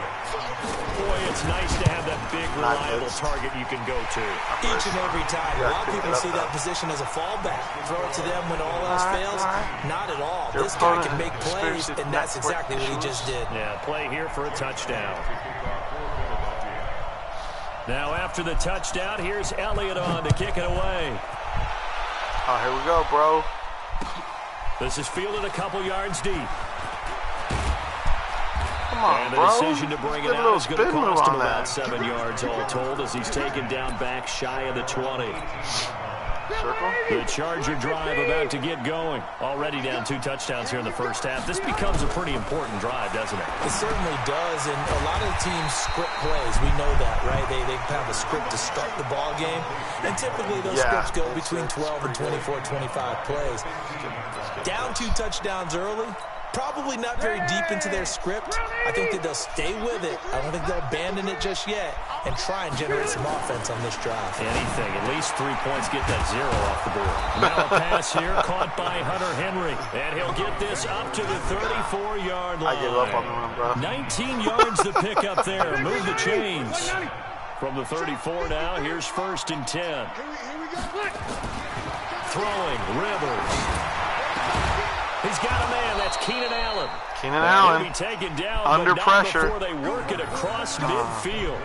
Boy, it's nice to have that big, reliable target you can go to. Each and every time. A lot of people see that position as a fallback. Throw it to them when all else fails. Not at all. This guy can make plays, and that's exactly what he just did. Yeah, play here for a touchdown. Now after the touchdown, here's Elliott on to kick it away. Oh, here we go, bro. This is fielded a couple yards deep. Come on, and the bro. decision to bring it out is going to cost him about 7 yards all told as he's taken down back shy of the 20. Circle. The Charger drive about to get going. Already down 2 touchdowns here in the first half. This becomes a pretty important drive, doesn't it? It certainly does, and a lot of the teams script plays. We know that, right? They have a script to start the ball game, and typically those scripts go between 12 and 24, 25 plays. Down 2 touchdowns early. Probably not very deep into their script. I think that they'll stay with it. I don't think they'll abandon it just yet and try and generate some offense on this drive. Anything. At least 3 points, get that 0 off the board. Now a pass here caught by Hunter Henry. And he'll get this up to the 34-yard line. I give up on the run, bro. 19 yards to pick up there. Move the chains. From the 34 now, here's 1st and 10. Throwing, Rivers. He's got a man. That's Keenan Allen. Keenan Allen. He'll be taken down under pressure before they work it across midfield.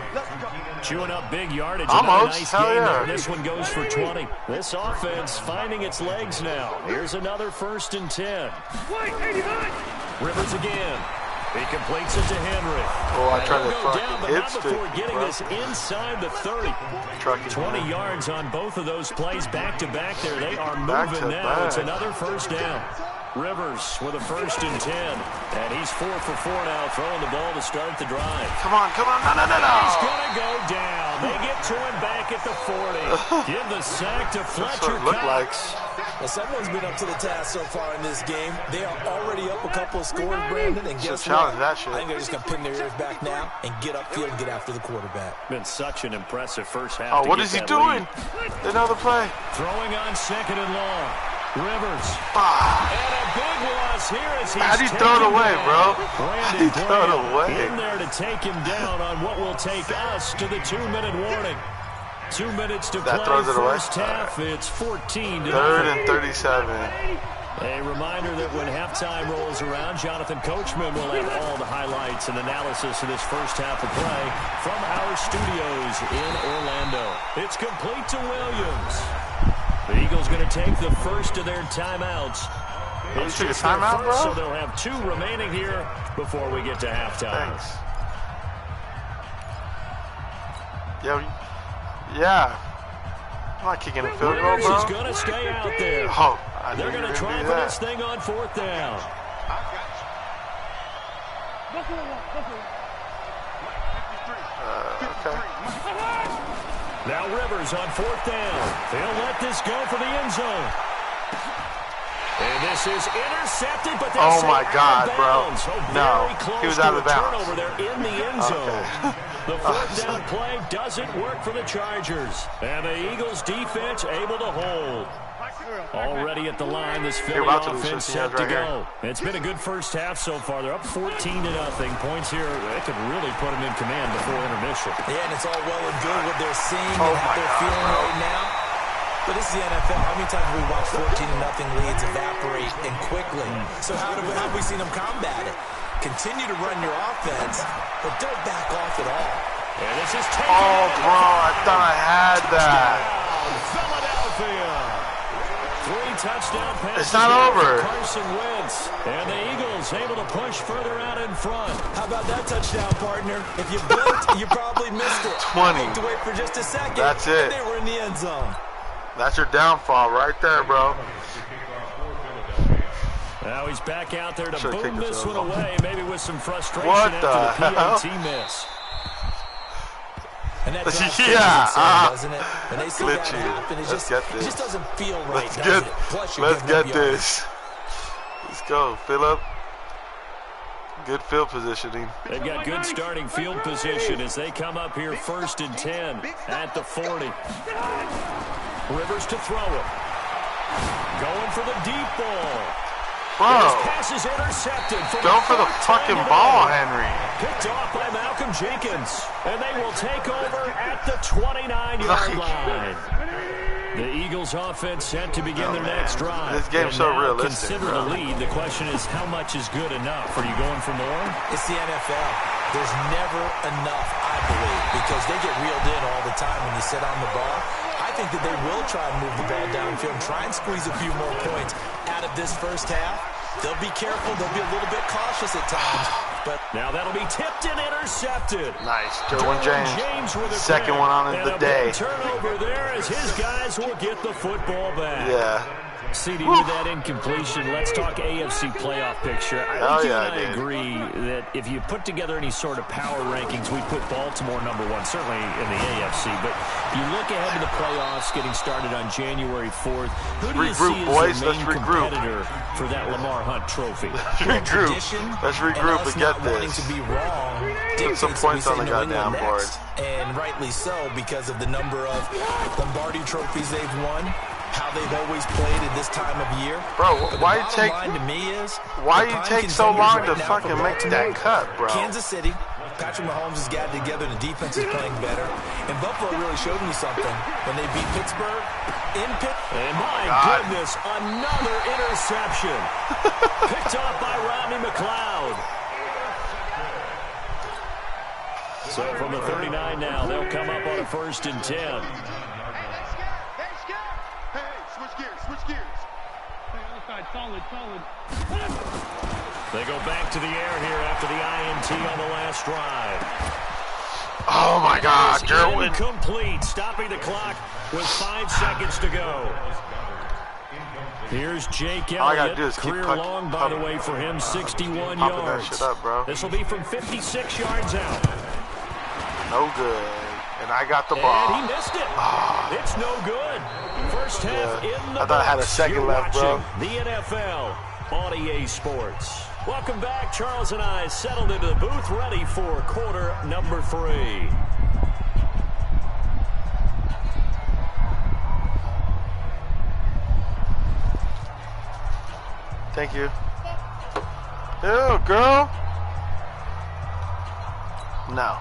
Chewing up big yardage. Almost. Nice Hell game yeah. there. This one goes for 20. This offense finding its legs now. Here's another 1st and 10. Rivers again. He completes it to Henry. Oh, I tried to down, but not before getting this inside the 30. 20 yards on both of those plays back-to-back there. They are moving now. It's another 1st down. Rivers with a 1st and 10. And he's 4 for 4 now, throwing the ball to start the drive. Come on, come on, no. He's going to go down. They get to him back at the 40. Give the sack to Fletcher Cox. Well, someone's been up to the task so far in this game. They are already up a couple of scores, Brandon, and guess what? That shit. I think they're just going to pin their ears back now and get upfield and get after the quarterback. Been such an impressive first half. Oh, what is he doing? Another play. Throwing on 2nd and long. Rivers. And a big loss here as he's how'd he throw it away, bro? Brandon He threw it away. in there to take him down on what will take us to the 2-minute warning. 2 minutes to play first half. It's 14 to 3rd and 37. A reminder that when halftime rolls around, Jonathan Coachman will have all the highlights and analysis of this first half of play from our studios in Orlando. It's complete to Williams. The Eagles going to take the first of their timeouts. It's just a timeout, bro? So they'll have 2 remaining here before we get to halftime. Thanks. Yeah. I'm not kicking a field goal, bro. He's going to stay out there. Oh, they're going to try for this thing on 4th down. Okay. Now Rivers on 4th down. They'll let this go for the end zone. And this is intercepted, but oh my God, bro. No, he was out of bounds. Turnover there in the end zone. The 4th down play doesn't work for the Chargers. And the Eagles defense able to hold. Already at the line, this Philly offense set to go. It's been a good first half so far. They're up 14-0. Points here, they could really put them in command before intermission. Yeah, and it's all well and good what they're seeing and how they're feeling right now. But this is the NFL. How many times have we watched 14-0 leads evaporate and quickly? So how have we seen them combat it? Continue to run your offense, but don't back off at all. And this is taken. Oh, bro, I thought I had that. Philadelphia. 3 touchdown passes. It's not over. Carson Wentz. And the Eagles able to push further out in front. How about that touchdown, partner? If you blinked, you probably missed it. 20. To wait for just a second. That's it. And they were in the end zone. That's your downfall right there, bro. Now he's back out there to boom this one away, maybe with some frustration what after the hell? PAT miss. And that doesn't it? When they see that happen, it just doesn't feel right, does it? Plus, let's get this. Let's go, Phillip. Good field positioning. They've got good starting field position as they come up here 1st and 10 at the 40. Rivers to throw it. Going for the deep ball. Bro, pass is intercepted. Go for the fucking ball, Henry. Picked off by Malcolm Jenkins. And they will take over at the 29-yard line. The Eagles offense set to begin their next drive. This game's so realistic. Consider the lead. The question is, how much is good enough? Are you going for more? It's the NFL. There's never enough, I believe, because they get reeled in all the time when you sit on the ball. I think that they will try and move the ball downfield and try and squeeze a few more points out of this first half. They'll be careful. They'll be a little bit cautious. cautious at times. But now that'll be tipped and intercepted. Nice. Derwin James. With a Second one on the day. Turnover there as his guys will get the football back. Yeah. CD, with that incompletion, let's talk AFC playoff picture. I think you and I agree that if you put together any sort of power rankings, we'd put Baltimore #1, certainly in the AFC. But you look ahead to the playoffs getting started on January 4th. Who do you see as the main competitor for that Lamar Hunt trophy? Let's regroup and get this. To be wrong, put some points on the goddamn board. And rightly so, because of the number of Lombardi trophies they've won. How they've always played at this time of year. Bro, why you take so long to fucking make that cut, bro? Kansas City, Patrick Mahomes has gathered together, the defense is playing better. And Buffalo really showed me something when they beat Pittsburgh in Pittsburgh. And my goodness, another interception. Picked off by Rodney McLeod. So from the 39 now, they'll come up on a 1st and 10. They go back to the air here after the INT on the last drive. Oh my God, Derwin. Incomplete, stopping the clock with 5 seconds to go. Here's Jake Elliott. All I gotta do is career long, by the way, for him, 61 yards. That shit up, bro. This will be from 56 yards out. No good. And I got the ball. And he missed it. It's no good. First half in the I thought I had a second left, bro. The NFL on EA Sports. Welcome back. Charles and I settled into the booth, ready for quarter number 3. Thank you. Ew, girl. No.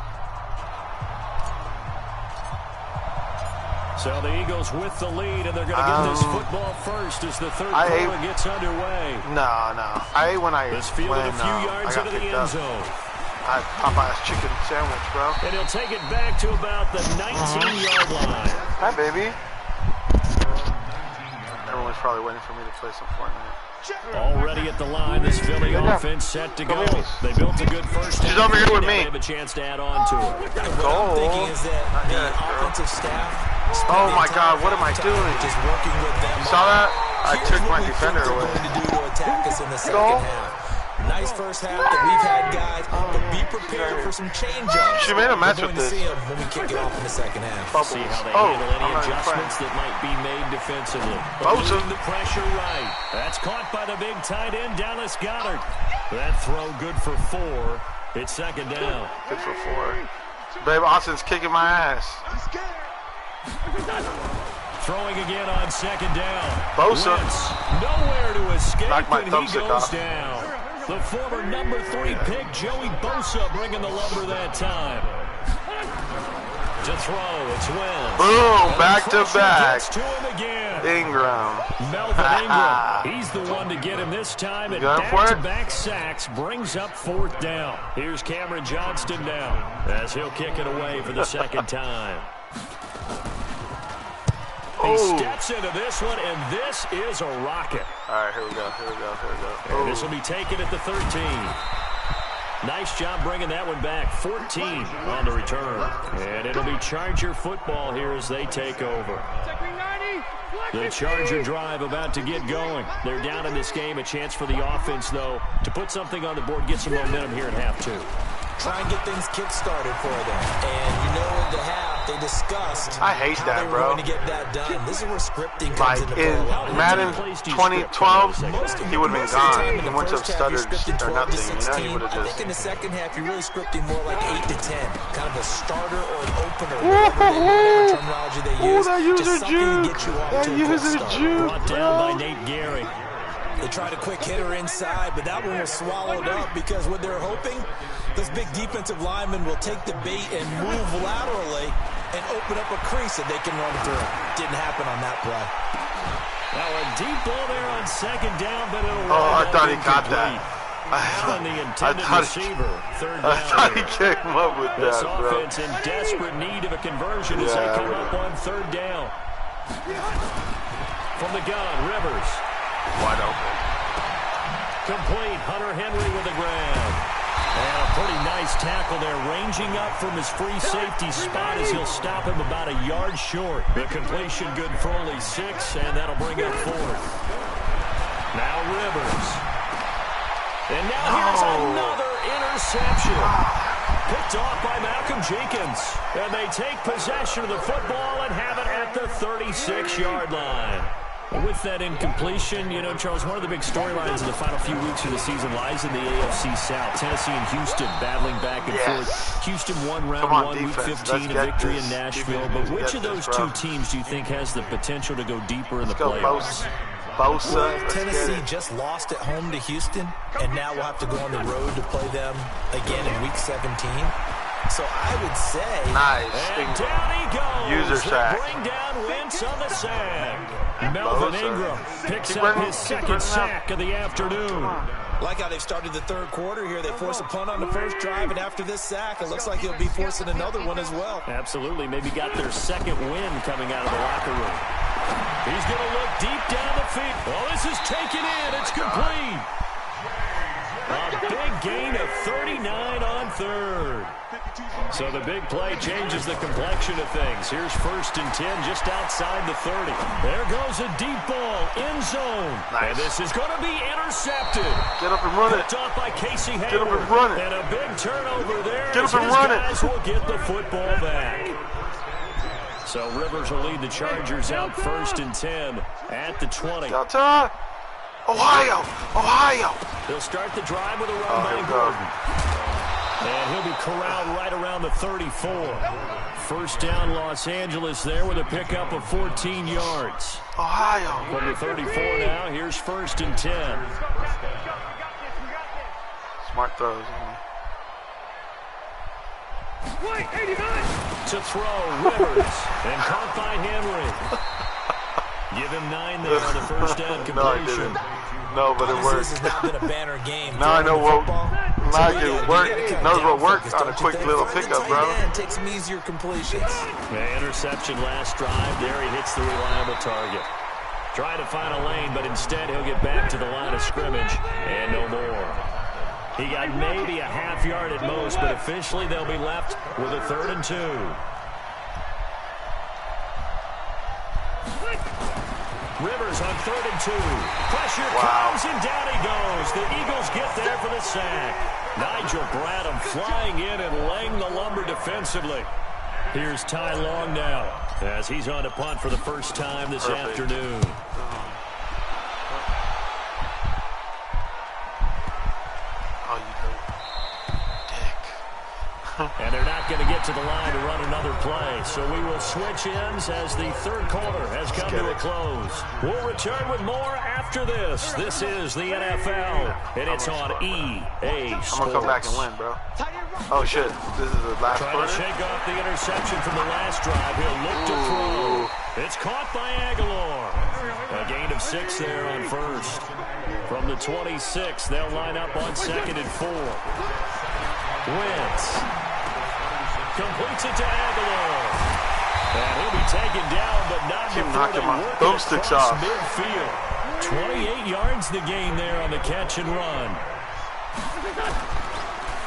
So the Eagles with the lead, and they're going to get this football first as the third quarter gets underway. No. I hate when this field a few yards into the end zone. I Popeye's chicken sandwich, bro. And he'll take it back to about the 19-yard line. Hi, baby. Everyone's probably waiting for me to play some Fortnite. Already at the line, this Philly offense set to go. They built a good first half. She's over here with me. They have a chance to add on to it. What I'm thinking is that the offensive staff. Oh my God, what am I doing? Just working with them. Saw that? I took my defender away. Going to do to attack us in the second half. Nice first half that we've had, guys, but be prepared for some change-ups. She made a match with this. See them when we kick it off in the second half. See how they handle any adjustments that might be made defensively. Moving the pressure right. That's caught by the big tight end, Dallas Goedert. That throw good for 4. It's second down. Good for 4. Babe, Austin's kicking my ass. Throwing again on second down. Bosa. Nowhere to escape, Knock my and he thumbstick goes off. down. The former number 3 pick, Joey Bosa, bringing the lumber that time. To throw, it's Wentz. Boom, back to back. To him again. Ingram. Melvin Ingram. He's the one to get him this time. And back-to-back sacks brings up 4th down. Here's Cameron Johnston now as he'll kick it away for the second time. He steps into this one, and this is a rocket. All right, here we go. This will be taken at the 13. Nice job bringing that one back. 14 on the return. And it'll be Charger football here as they take over. The Charger drive about to get going. They're down in this game. A chance for the offense, though, to put something on the board, get some momentum here in half 2. Try and get things kick-started for them. And you know in the half, they discussed I hate that, they were bro. going to get that done. This is where scripting comes into play. In Madden 2012, he would have been gone. He wouldn't have stuttered or nothing. He would have I just... think in the second half, you're really scripting more like 8 to 10. Kind of a starter or an opener, whatever terminology they use. Just something to get you off to a quick start. Brought down by Nate Gehrig. They tried a quick hitter inside, but that one was swallowed up because what they're hoping, this big defensive lineman will take the bait and move laterally and open up a crease that they can run through. Didn't happen on that play. Now a deep ball there on second down, but it'll I thought he got that. Allen, the intended receiver, third down. I thought he kicked him up with this that, bro. Offense in desperate need of a conversion as they come up on third down. From the gun, Rivers. Wide open. Complete. Hunter Henry with a grab. Nice tackle there, ranging up from his free safety spot as he'll stop him about a yard short. The completion good for only 6, and that'll bring up 4th. Now Rivers. And now here's another interception. Picked off by Malcolm Jenkins. And they take possession of the football and have it at the 36-yard line. With that incompletion, you know, Charles, one of the big storylines in the final few weeks of the season lies in the AFC South. Tennessee and Houston battling back and forth. Houston won round 1, week 15, a victory in Nashville. But which of those two teams do you think has the potential to go deeper in the playoffs? Tennessee just lost at home to Houston, and now we'll have to go on the road to play them again in week 17. So I would say... Nice. And down he goes. User sack. Bring down Wentz on the sack. Melvin Ingram picks up his second sack of the afternoon. Like how they've started the third quarter here. They force a punt on the first drive, and after this sack, it looks like he'll be forcing another one as well. Absolutely. Maybe got their second win coming out of the locker room. He's going to look deep down the field. Oh, this is taken in. It's complete. A big gain of 39 on third. So the big play changes the complexion of things. Here's 1st and 10 just outside the 30. There goes a deep ball, end zone. Nice. And this is going to be intercepted. Get up and run it. Picked off by Casey Hayward. Get up and run it. And a big turnover there. Get up and run it. Guys will get the football back. So Rivers will lead the Chargers out 1st and 10 at the 20. Delta. Ohio. They'll start the drive with a run by Gordon. And he'll be corralled right around the 34. First down, Los Angeles there with a pickup of 14 yards. Ohio. From the 34 now, here's 1st and 10. Smart throws. To throw, Rivers. And caught by Henry. Give him 9 there on the first down completion. No, I didn't. No, but it worked. This has not been a banner game. Now I know what knows what works on a quick little pickup, bro. Take some easier completions. The interception last drive. There he hits the reliable target. Trying to find a lane, but instead he'll get back to the line of scrimmage and no more. He got maybe a half yard at most, but officially they'll be left with a 3rd and 2. Rivers on 3rd and 2. Pressure comes, and down he goes. The Eagles get there for the sack. Nigel Bradham flying in and laying the lumber defensively. Here's Ty Long now as he's on to punt for the first time this afternoon. And they're not going to get to the line to run another play. So we will switch ends as the third quarter has come to a close. We'll return with more after this. This is the NFL, and it's on EA Sports. I'm going to come back and win, bro. Oh, shit. This is the last Trying quarter? to shake off the interception from the last drive. He'll look to throw. It's caught by Aguilar. A gain of 6 there on first. From the 26, they'll line up on 2nd and 4. Wentz completes it to Aguilar. And he'll be taken down, but not before they work it across midfield. 28 yards the gain there on the catch and run.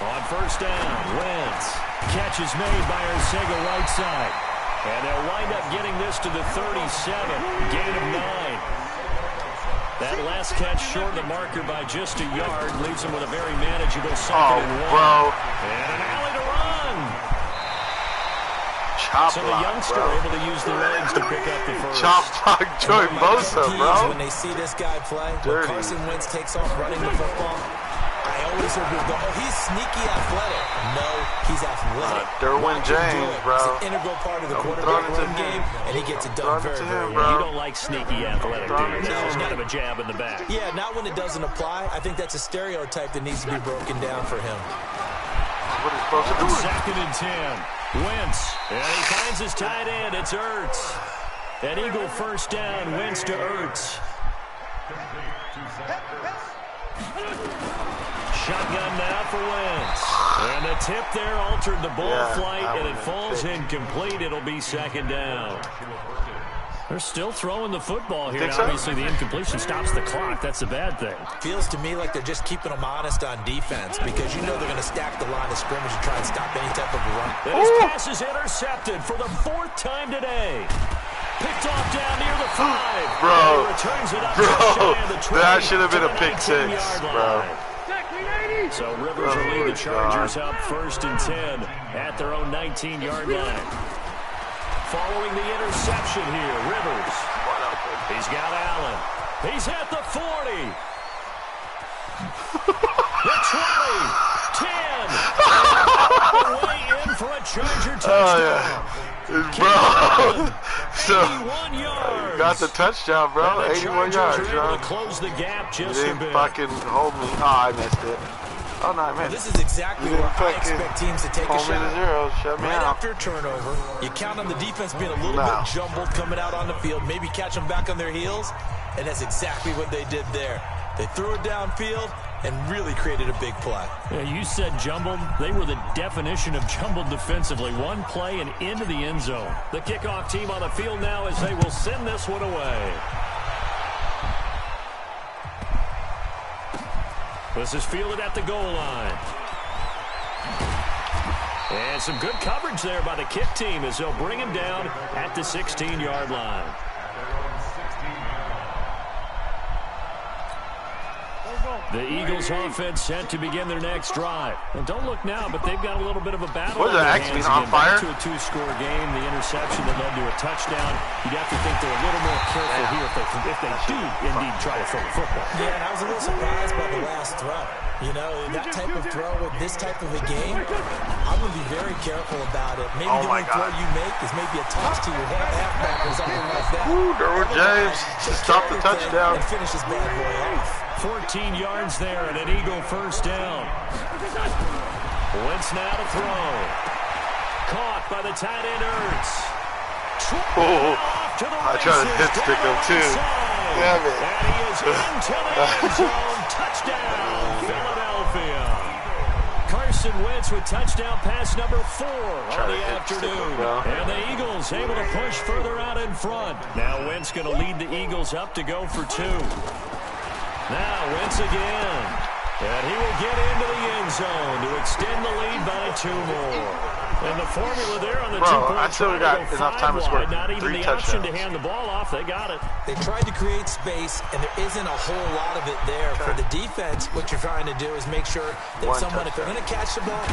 On first down, Wentz. Catch is made by Arcega right side. And they'll wind up getting this to the 37. Gain of 9. That last catch short of the marker by just a yard leaves him with a very manageable 2nd and 1. Bro. And an alley to run. Chop So the block, youngster bro. able to use the legs to pick up the first. Chop block, Joey Bosa, bro. When they see this guy play, Dirty. when Carson Wentz takes off running the football, I always heard people go, oh, he's sneaky athletic. No, he's athletic. Derwin James, bro. He's an integral part of the quarterback run game, and he gets it done very, very well. You don't like sneaky athletic, do you? This is kind of a jab in the back. Yeah, not when it doesn't apply. I think that's a stereotype that needs to be broken down for him. What is supposed to do? 2nd and 10. Wentz. And he finds his tight end. It's Ertz. An Eagle first down. Wentz to Ertz. Shotgun now for Wentz. And the tip there altered the ball flight, and it falls incomplete. It'll be 2nd down. They're still throwing the football here. Think And so? obviously, the incompletion stops the clock. That's a bad thing. Feels to me like they're just keeping them honest on defense because you know they're going to stack the line of scrimmage and try and stop any type of a run. And his pass is intercepted for the 4th time today. Picked off down near the 5. Bro, And he returns it up just shy of the 20 that should have been a to the pick 6, 19-yard bro. line. So Rivers will lead the Chargers up 1st and 10 at their own 19-yard line. Following the interception here, Rivers. He's got Allen. He's at the 40. The 20. 10. Way in for a Charger touchdown. Bro, so 81 yards. got the touchdown, bro. And the 81 Chargers yards, are able bro. to close the gap You just a didn't bit. fucking hold me. Oh, I missed it. Oh, no, I Well, missed this is exactly You where didn't I fucking expect teams to take a hold me to shot. 0. Shut me Right out. after a turnover, you count on the defense being a little No. bit jumbled coming out on the field, maybe catch them back on their heels, and that's exactly what they did there. They threw it downfield and really created a big play. Yeah, you said jumbled. They were the definition of jumbled defensively. One play and into the end zone. The kickoff team on the field now as they will send this one away. This is fielded at the goal line. And some good coverage there by the kick team as they'll bring him down at the 16-yard line. The Eagles offense set to begin their next drive. And don't look now, but they've got a little bit of a battle. What is on that, their X-Men hands on again. Back fire? to a 2-score game. The interception that led to a touchdown. You'd have to think they're a little more careful here if they do indeed try to throw the football. Yeah, and I was a little surprised by the last throw. You know, that type of throw with this type of a game, I'm going to be very careful about it. Maybe Oh the my only throw God. you make is maybe a toss to your halfback or something like that. Ooh, Derwin James Take just stopped care the of your thing touchdown. and finish this bad boy off. 14 yards there and an Eagle first down. Wentz now to throw. Caught by the tight end Ertz. Oh, Off to the I tried to races, hit stick him down too. inside. Damn it. And he is into the end zone. Touchdown, Philadelphia. Carson Wentz with touchdown pass number 4 on the afternoon. And the Eagles able to push further out in front. Now Wentz going to lead the Eagles up to go for 2. Now Wentz again. And he will get into the end zone to extend the lead by 2 more. And the formula there on the 2-point I still try got to go enough 5 time to score wide. Not even 3 the option touchdowns. to hand the ball off. They got it. They tried to create space, and there isn't a whole lot of it there. For the defense, what you're trying to do is make sure that One someone, if they're touchdown. going to catch the ball,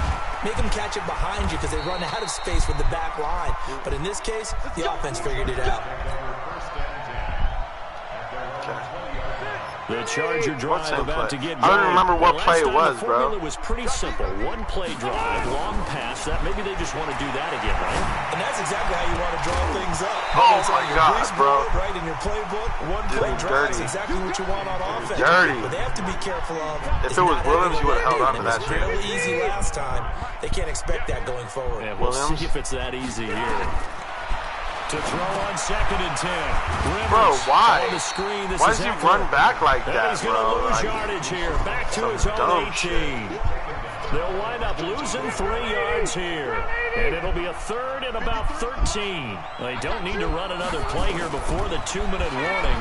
make them catch it behind you because they run out of space with the back line. But in this case, the offense figured it out. The Charger drive What's that about play? to get I don't going. remember what Last play it time was, the bro. formula was pretty simple. One play drive, long pass. That maybe they just want to do that again, right? And that's exactly how you want to draw things up. Oh, It's my on your God, baseball, bro. Right, in your playbook, one Did play him drive is dirty. exactly what you want on offense. Dirty. But they have to be careful of. If is it was not Williams, having you would've held a on to that It was shit. fairly easy last time. They can't expect that going forward. And we'll Williams. see if it's that easy here. To throw on 2nd and 10. Rivers Bro, why? on the screen. This Why is does he Eckler. run back like And that, he's going to bro? lose Like, yardage here. Back to some his own dumb 18. shit. They'll wind up losing 3 yards here. And it'll be a 3rd and about 13. They don't need to run another play here before the 2-minute warning.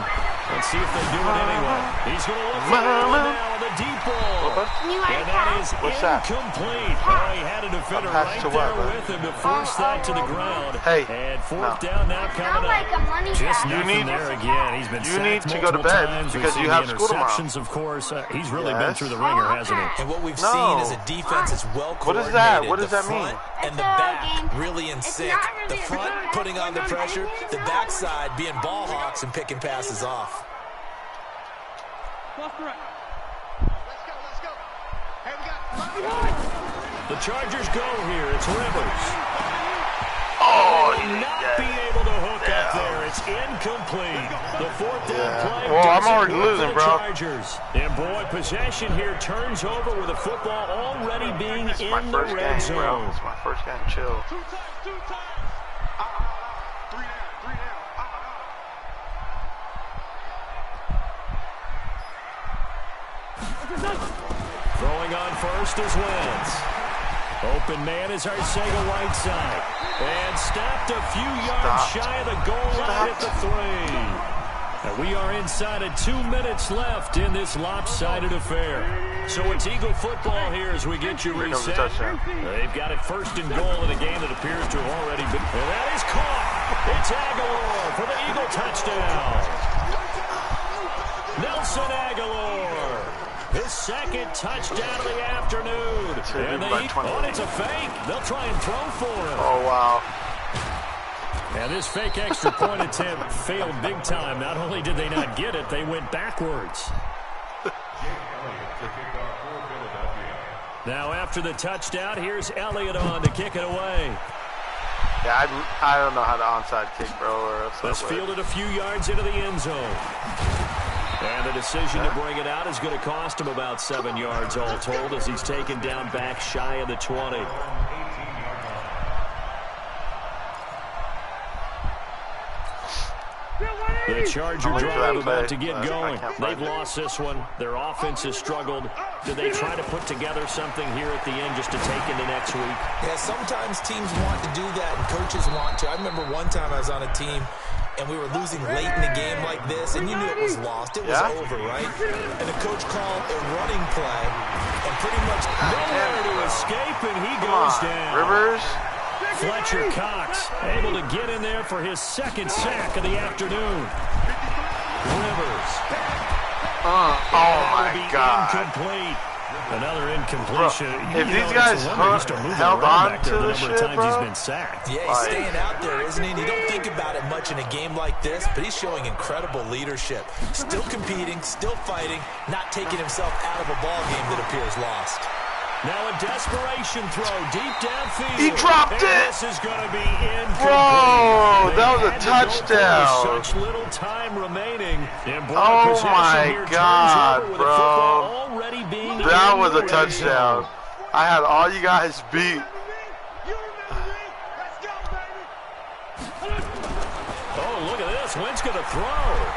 Let's see if they do it anyway. He's going to look for it now on the deep ball. And that is What's that? incomplete. Oh, he had a defender pass right to there what, bro? with him to force that to the ground. Hey, And 4th no. down now coming like a up. money Just bag. nothing there again. He's been you need sacked to go to multiple bed times. We've because seen you the have school tomorrow. interceptions, of course. He's really been Yes. through the ringer, hasn't he? And what we've No. seen is a defense that's well What coordinated. is that? What does the that mean? front and the It's a back game. really in sync. not The really a front game. putting on the pressure, the backside being ball hawks and picking passes off. The Chargers go here. It's Rivers. Oh, Not be able to hook up there. It's incomplete. The 4th down play. Well, I'm doesn't already work for losing, the bro. Chargers. And boy, possession here turns over with the football already being This is my in the first red game, bro. zone. It's my first game. Chill. Throwing on first is Wentz. Open man is Arcega-Whiteside. And stopped a few yards shy of the goal line at the 3. And we are inside of 2 minutes left in this lopsided affair. So it's Eagle football here as we get you reset. They've got it first and goal in a game that appears to have already been. And that is caught. It's Aguilar for the Eagle touchdown. Nelson Aguilar. His second touchdown of the afternoon. And it's a fake. They'll try and throw for him. Oh, wow. And this fake extra point attempt failed big time. Not only did they not get it, they went backwards. Now after the touchdown, here's Elliott on to kick it away. Yeah, I don't know how to onside kick, bro. Let's field it a few yards into the end zone. And the decision to bring it out is going to cost him about 7 yards all told as he's taken down back shy of the 20. The Charger drive about to get going. They've lost this one. Their offense has struggled. Do they try to put together something here at the end just to take into next week? Yeah, sometimes teams want to do that and coaches want to. I remember one time I was on a team and we were losing late in the game like this, and you knew it was lost. It was over, right? And the coach called a running play and pretty much nowhere to escape, and he goes down. Rivers. Fletcher Cox able to get in there for his second sack of the afternoon. Rivers. Oh my God. Incomplete. Another incompletion. Bro, if these guys held on to the shit, bro. He's been sacked. Yeah, he's staying out there, isn't he? And you don't think about it much in a game like this, but he's showing incredible leadership. Still competing, still fighting, not taking himself out of a ball game that appears lost. Now a desperation throw deep downfield. He dropped it. This is going to be incomplete. Bro, that was a touchdown. Such little time remaining. Oh my God, bro. That was a touchdown. I had all you guys beat. Oh, look at this. Wentz going to throw.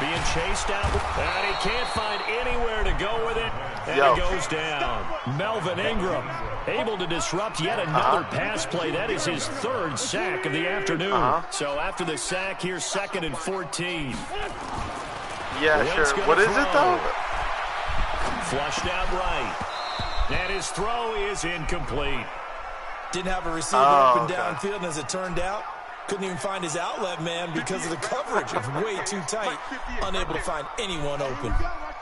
Being chased out, and he can't find anywhere to go with it, and it goes down. Melvin Ingram able to disrupt yet another pass play. That is his third sack of the afternoon. So after the sack, here's 2nd and 14. Yeah, Wentz sure. What is it, though? Flushed out right. And his throw is incomplete. Didn't have a receiver open downfield, and as it turned out, couldn't even find his outlet man because of the coverage. It was way too tight. Unable to find anyone open.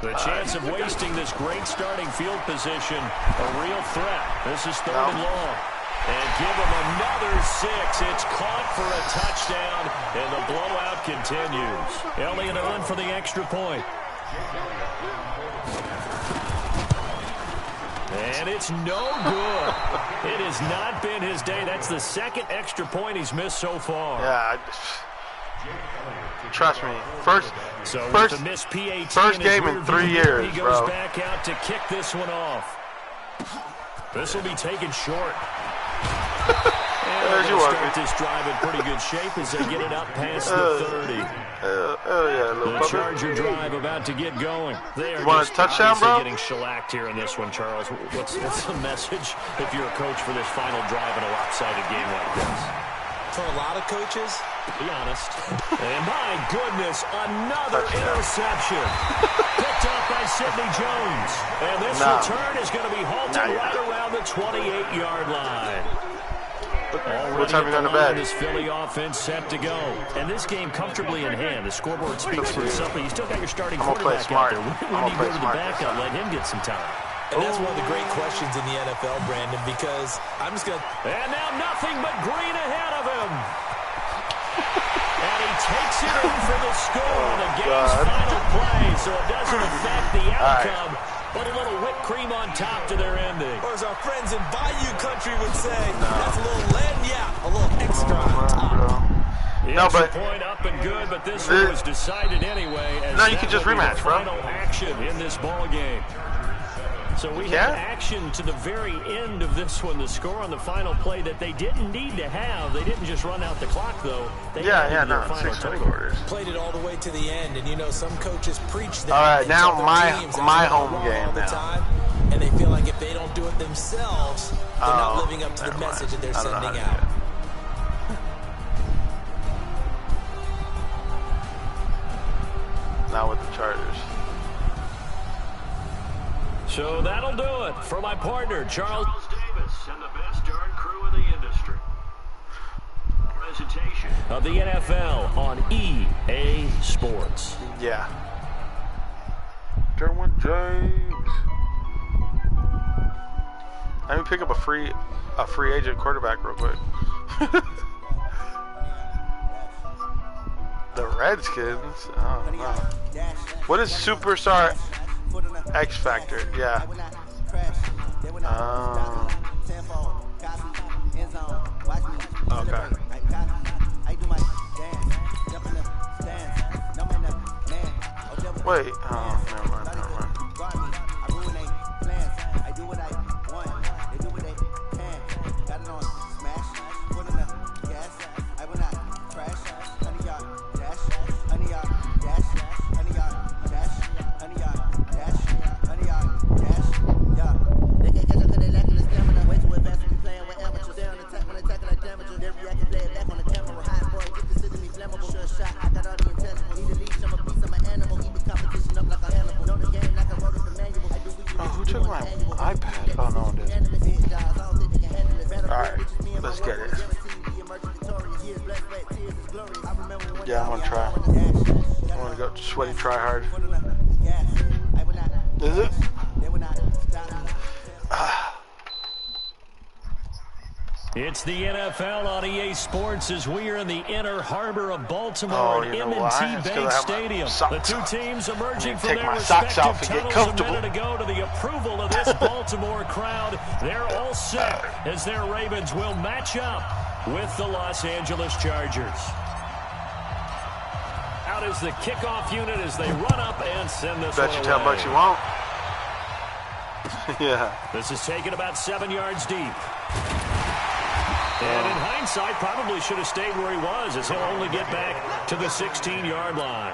The chance of wasting this great starting field position, a real threat. This is 3rd and long. And give him another 6. It's caught for a touchdown, and the blowout continues. Elliott on for the extra point. And it's no good. It has not been his day. That's the 2nd extra point he's missed so far. Yeah, trust me. First game in 3 years, he goes bro. back out to kick this one off. This will be taken short. And they'll start this drive in pretty good shape as they get it up past the 30. The Charger drive about to get going. They are just touchdown, bro? Getting shellacked here in this one, Charles. What's the message if you're a coach for this final drive in a lopsided game like this? For a lot of coaches, be honest. And my goodness, another interception. Picked up by Sidney Jones. And this return is going to be halted right around the 28-yard line. What time are you going to bed? This Philly offense set to go. And this game comfortably in hand. The scoreboard speaks for itself. You still got your starting quarterback out there. When you go to the backup, let him get some time. And that's one of the great questions in the NFL, Brandon, because I'm just going to... And now nothing but green ahead of him. And he takes it in for the score on the game's final play, so it doesn't affect the outcome. But a little whipped cream on top to their ending. Or as our friends in Bayou Country would say, that's a little lagniappe, a little extra on top. No, but point up and good, but this one was decided anyway. As you can just rematch, bro. Final action in this ball game. So we had action to the very end of this one. The score on the final play that they didn't need to have. They didn't just run out the clock, though. They final 6 quarters. Played it all the way to the end, and you know some coaches preach that. All right, now my home game all the now. time, and they feel like if they don't do it themselves, they're not living up to the message that they're sending out. Not with the Chargers. So that'll do it for my partner, Charles Davis, and the best darn crew in the industry. Presentation of the NFL on EA Sports. Yeah. Derwin James. Let me pick up a free agent quarterback real quick. The Redskins? Oh, no. What is Superstar X Factor? Yeah. Okay. Wait. Oh, never mind. Yeah, I'm gonna try. I'm gonna go sweaty try hard. Is it? It's the NFL on EA Sports as we are in the inner harbor of Baltimore at M&T Bank Stadium. The two teams emerging from their respective tunnels a minute ago to the approval of this Baltimore crowd. They're all set as their Ravens will match up with the Los Angeles Chargers. Out is the kickoff unit as they run up and send this Bet one you away. $10 you won't. Yeah. This is taken about 7 yards deep. And in hindsight, probably should have stayed where he was as he'll only get back to the 16-yard line.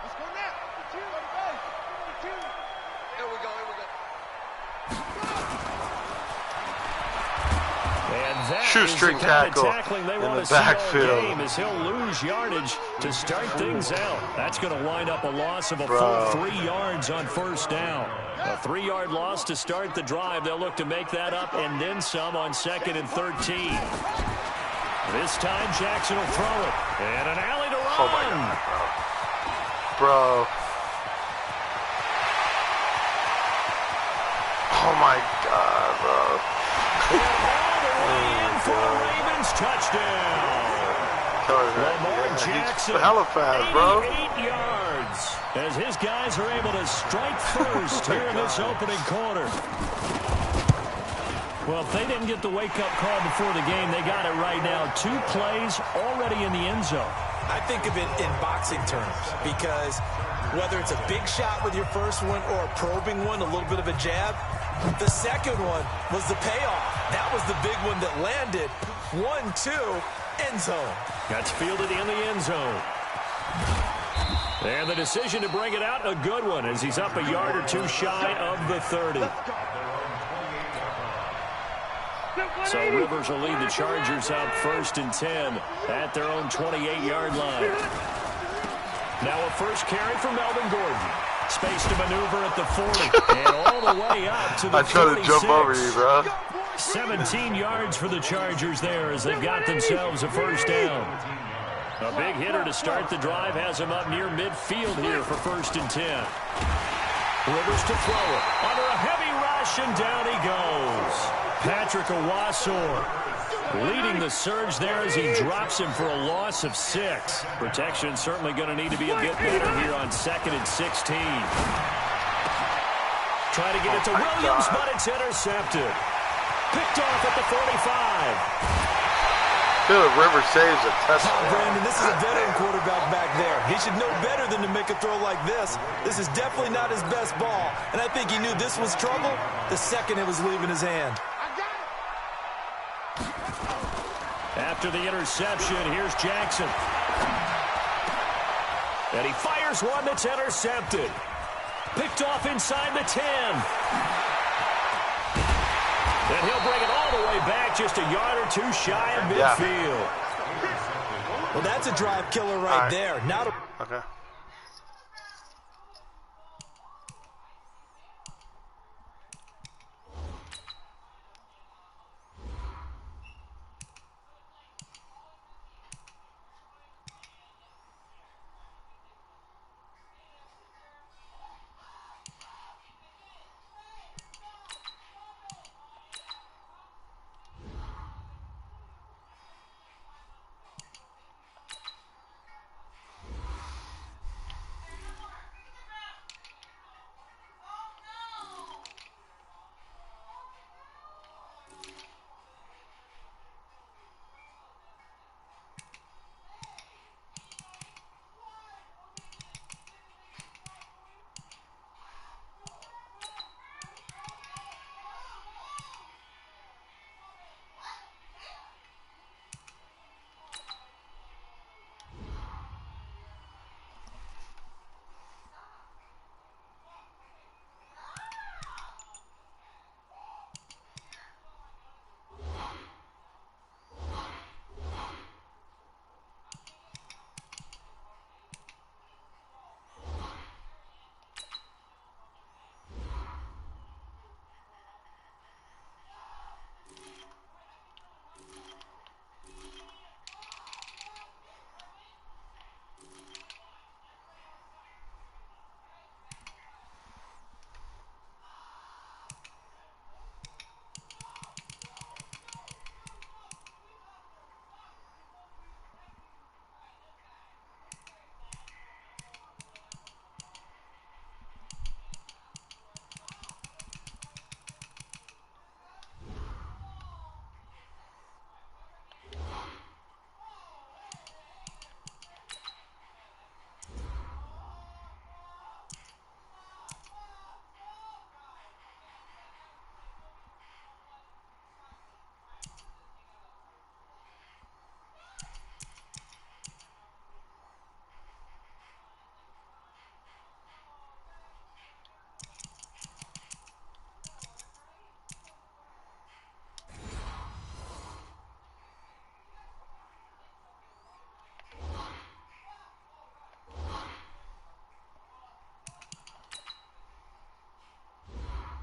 Let's go now. Here we go. And that Shoestring is the kind of tackle tackling they in want the to see all backfield. game as he'll lose yardage to start things out. That's going to wind up a loss of a Bro. full 3 yards on first down. A 3-yard loss to start the drive. They'll look to make that up and then some on 2nd and 13. This time Jackson will throw it. And an alley to run. Oh my God, bro. Oh my God, bro. For a Ravens touchdown. Lamar Jackson, hella fast, bro. 88 yards as his guys are able to strike first here in this opening quarter. Well, if they didn't get the wake-up call before the game, they got it right now. 2 plays already in the end zone. I think of it in boxing terms because whether it's a big shot with your first one or a probing one, a little bit of a jab, the second one was the payoff. That was the big one that landed. 1-2, end zone. That's fielded in the end zone. And the decision to bring it out, a good one, as he's up a yard or 2 shy of the 30. So Rivers will lead the Chargers out 1st and 10 at their own 28-yard line. Now a first carry for Melvin Gordon. Space to maneuver at the 40 and all the way up to the 46. I tried to jump over you, bro. 17 yards for the Chargers there as they've got themselves a first down. A big hitter to start the drive has him up near midfield here for 1st and 10. Rivers to throw it. Under a heavy rush, and down he goes. Patrick Owasor leading the surge there as he drops him for a loss of 6. Protection certainly going to need to be a bit better here on 2nd and 16. Try to get it to Williams, but it's intercepted. Picked off at the 45. Phillip Rivers saves a touchdown. Brandon, this is a veteran quarterback back there. He should know better than to make a throw like this. This is definitely not his best ball, and I think he knew this was trouble the second it was leaving his hand. after the interception. Here's Jackson. And he fires one that's intercepted. Picked off inside the 10. And he'll bring it all the way back just a yard or two shy of midfield. Well, that's a drive killer right there. Not a... Okay.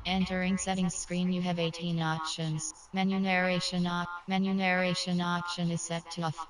Entering settings screen, you have 18 options. Menu narration option is set to off.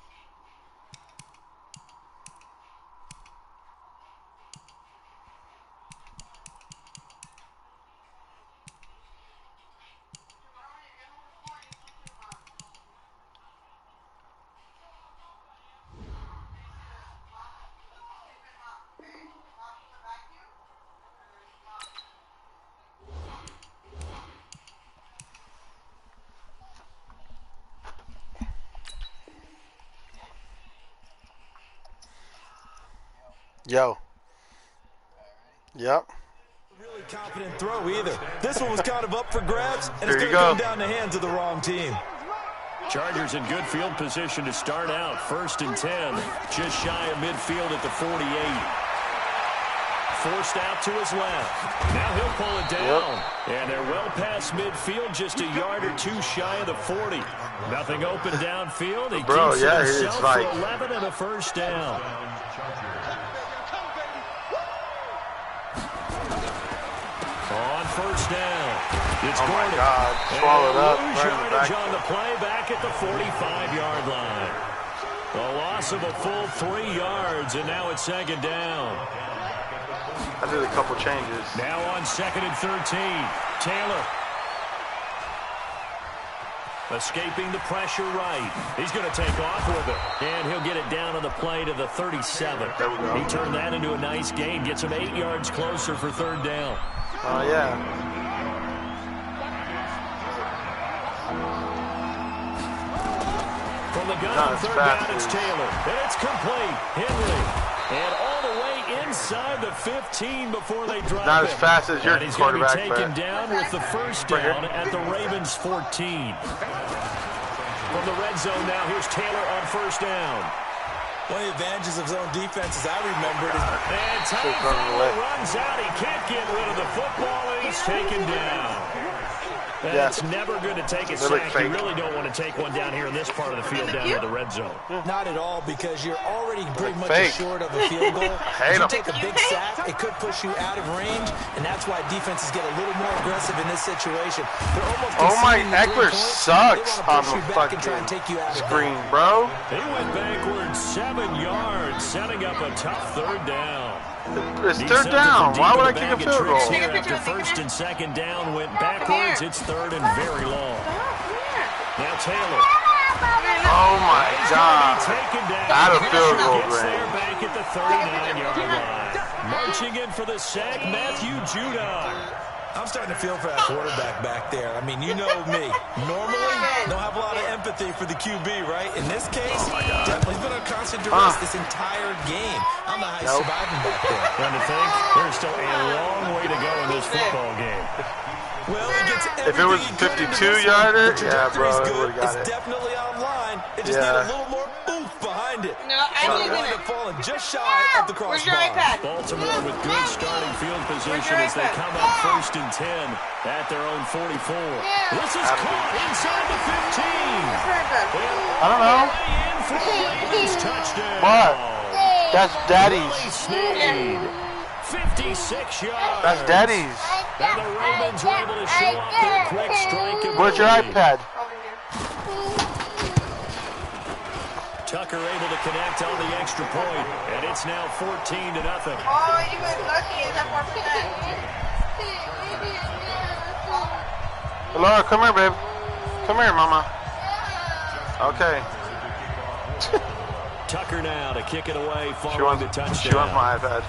Yo. Yep. Really confident throw either. This one was kind of up for grabs, and Here it's you going to go. come down the hands of the wrong team. Chargers in good field position to start out. 1st and 10. Just shy of midfield at the 48. Forced out to his left. Now he'll pull it down. Yep. And they're well past midfield, just a yard or two shy of the 40. Nothing open downfield. He keeps it himself for 11 and a first down. On first down. It's oh my God. Swallowed up. Yardage on the play back at the 45-yard line. A loss of a full 3 yards, and now it's 2nd down. I did a couple changes. Now on 2nd and 13. Taylor. Escaping the pressure right. He's going to take off with it. And he'll get it down on the play to the 37. There we go. He turned that into a nice gain. Gets him 8 yards closer for 3rd down. Oh, yeah. From the gun on 3rd down, it's Taylor. And it's complete. Henry. And all the way inside the 15 before they drop it. Not as fast as your and he's quarterback. He's going to be taken down with the first down at the Ravens' 14. From the red zone now, here's Taylor on first down. One of the advantages of zone defense, as I remember it, is... And Taylor runs out. He can't get rid of the football, and he's taken down. That's never going to take a sack. You really don't want to take one down here in this part of the field down near the red zone. Not at all, because you're already pretty much short of a field goal. If you take a big sack, it could push you out of range, and that's why defenses get a little more aggressive in this situation. They're almost Eckler sucks on the fucking screen, bro. He went backwards 7 yards, setting up a tough third down. It's third down. Why would I kick a field goal? After first and second down went backwards, it's third and very long. Now Taylor. Oh my God. Out of field goal range. range. Back at the 39-yard line. Marching in for the sack, Matthew Judon. I'm starting to feel for that quarterback back there. I mean, you know me. Normally, don't have a lot of empathy for the QB, right? In this case, definitely he's been on constant duress this entire game. I don't know how he's surviving back there. And to think, there's still a long way to go in this football game. Well, he gets if it was 52-yarder, yeah, bro, he would have got it. It's definitely online. It just needs a little more oomph behind it. No, I didn't wind up falling just shy of the crossbar. Where's your iPad? Baltimore with good starting field position as they come up first and 10 at their own 44. This is caught inside the 15. I don't know. Touchdown. What? That's Daddy's. 56 yards. That's Daddy's. And the Ravens were able to show off their quick strike. Where's your iPad? Tucker able to connect on the extra point, and it's now 14-0. Oh, you were lucky. Is that 4%? Hello, come here, babe. Come here, mama. Okay. Tucker now to kick it away following the touchdown. She wants my iPad.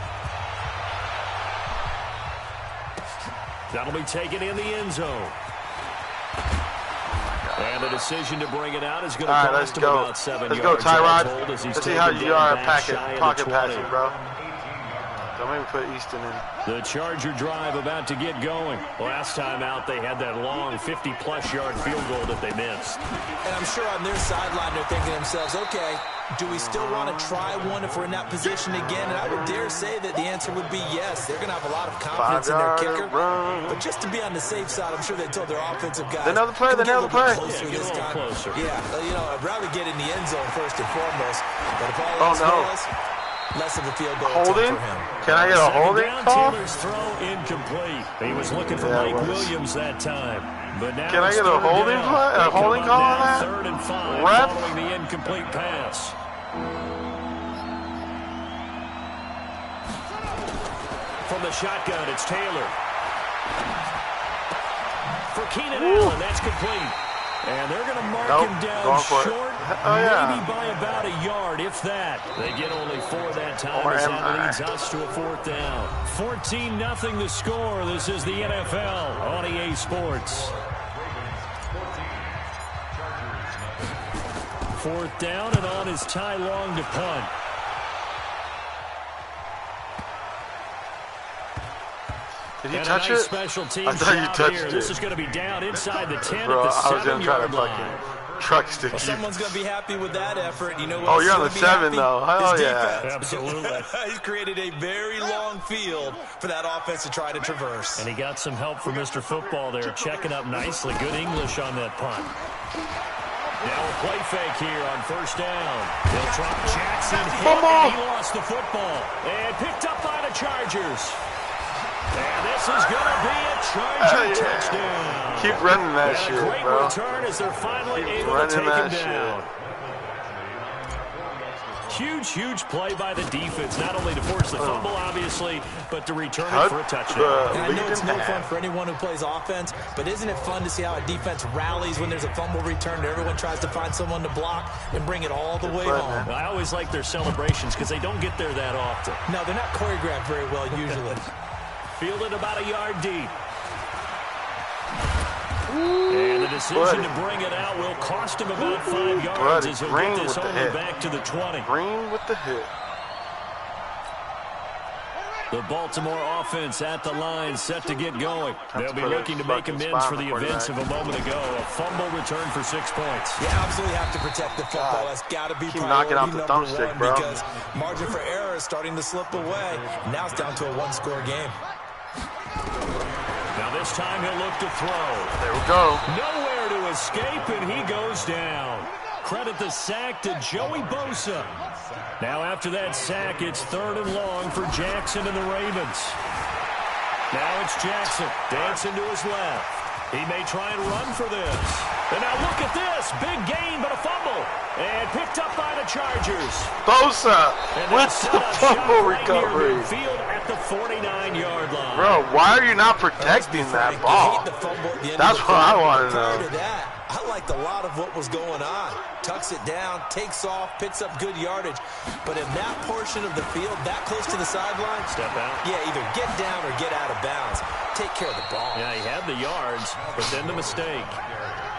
That'll be taken in the end zone. And the decision to bring it out is going to cost him about 7 yards. Let's go, Tyrod. Let's see how you are at pocket passing, bro. Don't make me put Easton in. The Charger drive about to get going. Last time out, they had that long 50-plus yard field goal that they missed. And I'm sure on their sideline, they're thinking to themselves, okay, do we still want to try one if we're in that position again? And I would dare say that the answer would be yes. They're going to have a lot of confidence in their kicker. But just to be on the safe side, I'm sure they told their offensive guys, they know the play. They know the play. Get a little closer. Yeah, you know, I'd rather get in the end zone first and foremost. But if all else fails, less of a field goal holding? For him. Can I get a holding call? Taylor's throw incomplete. He was looking for Mike Williams that time. But now can I get a holding play? A holding call on that? 3rd and 5 Ref? following the incomplete pass. From the shotgun, it's Taylor. For Keenan Allen, that's complete. And they're going to mark him down short, maybe by about a yard, if that. They get only 4 that time, as that leads us to a 4th down. 14-0 the score. This is the NFL on EA Sports. 4th down, and on is Ty Long to punt. Did you touch it? Special team I thought you touched it. This is going to be down inside the 10 Bro, at the 7-yard line. Truck stick. Well, someone's going to be happy with that effort. You know what? Oh, you're on the 7 though. Hell yeah. Absolutely. He's created a very long field for that offense to try to traverse. And he got some help from Mr. Football there, checking up nicely. Good English on that punt. Now a play fake here on 1st down. They'll drop Jackson. And he lost the football. And picked up by the Chargers. And this is going to be a Charger touchdown. Keep running that shit, great bro. Return as they're finally able to take him down. Huge play by the defense, not only to force the fumble, obviously, but to return it for a touchdown. And I know it's no fun for anyone who plays offense, but isn't it fun to see how a defense rallies when there's a fumble return and everyone tries to find someone to block and bring it all the way home? I always like their celebrations because they don't get there that often. No, they're not choreographed very well usually. Fielded about a yard deep. And the decision to bring it out will cost him about 5 yards as he'll get this only back to the 20. Green with the hit. The Baltimore offense at the line, set to get going. They'll be looking to make amends for the events of a moment ago. A fumble return for 6 points. Yeah, absolutely have to protect the football. That's got to be knocking out the thumbstick, bro. Because margin for error is starting to slip away. Now it's down to a one-score game. Now this time he'll look to throw. There we go. Nowhere to escape, and he goes down. Credit the sack to Joey Bosa. Now after that sack, it's 3rd and long for Jackson and the Ravens. Now it's Jackson dancing to his left. He may try and run for this. And now look at this. Big gain, but a fumble. And picked up by the Chargers. Bosa with the fumble recovery. Field at the 49-yard line. Bro, why are you not protecting that ball? That's what I want to know. I liked a lot of what was going on. Tucks it down, takes off, picks up good yardage. But in that portion of the field, that close to the sideline, step out. Yeah, either get down or get out of bounds. Take care of the ball. Yeah, he had the yards, but then the mistake.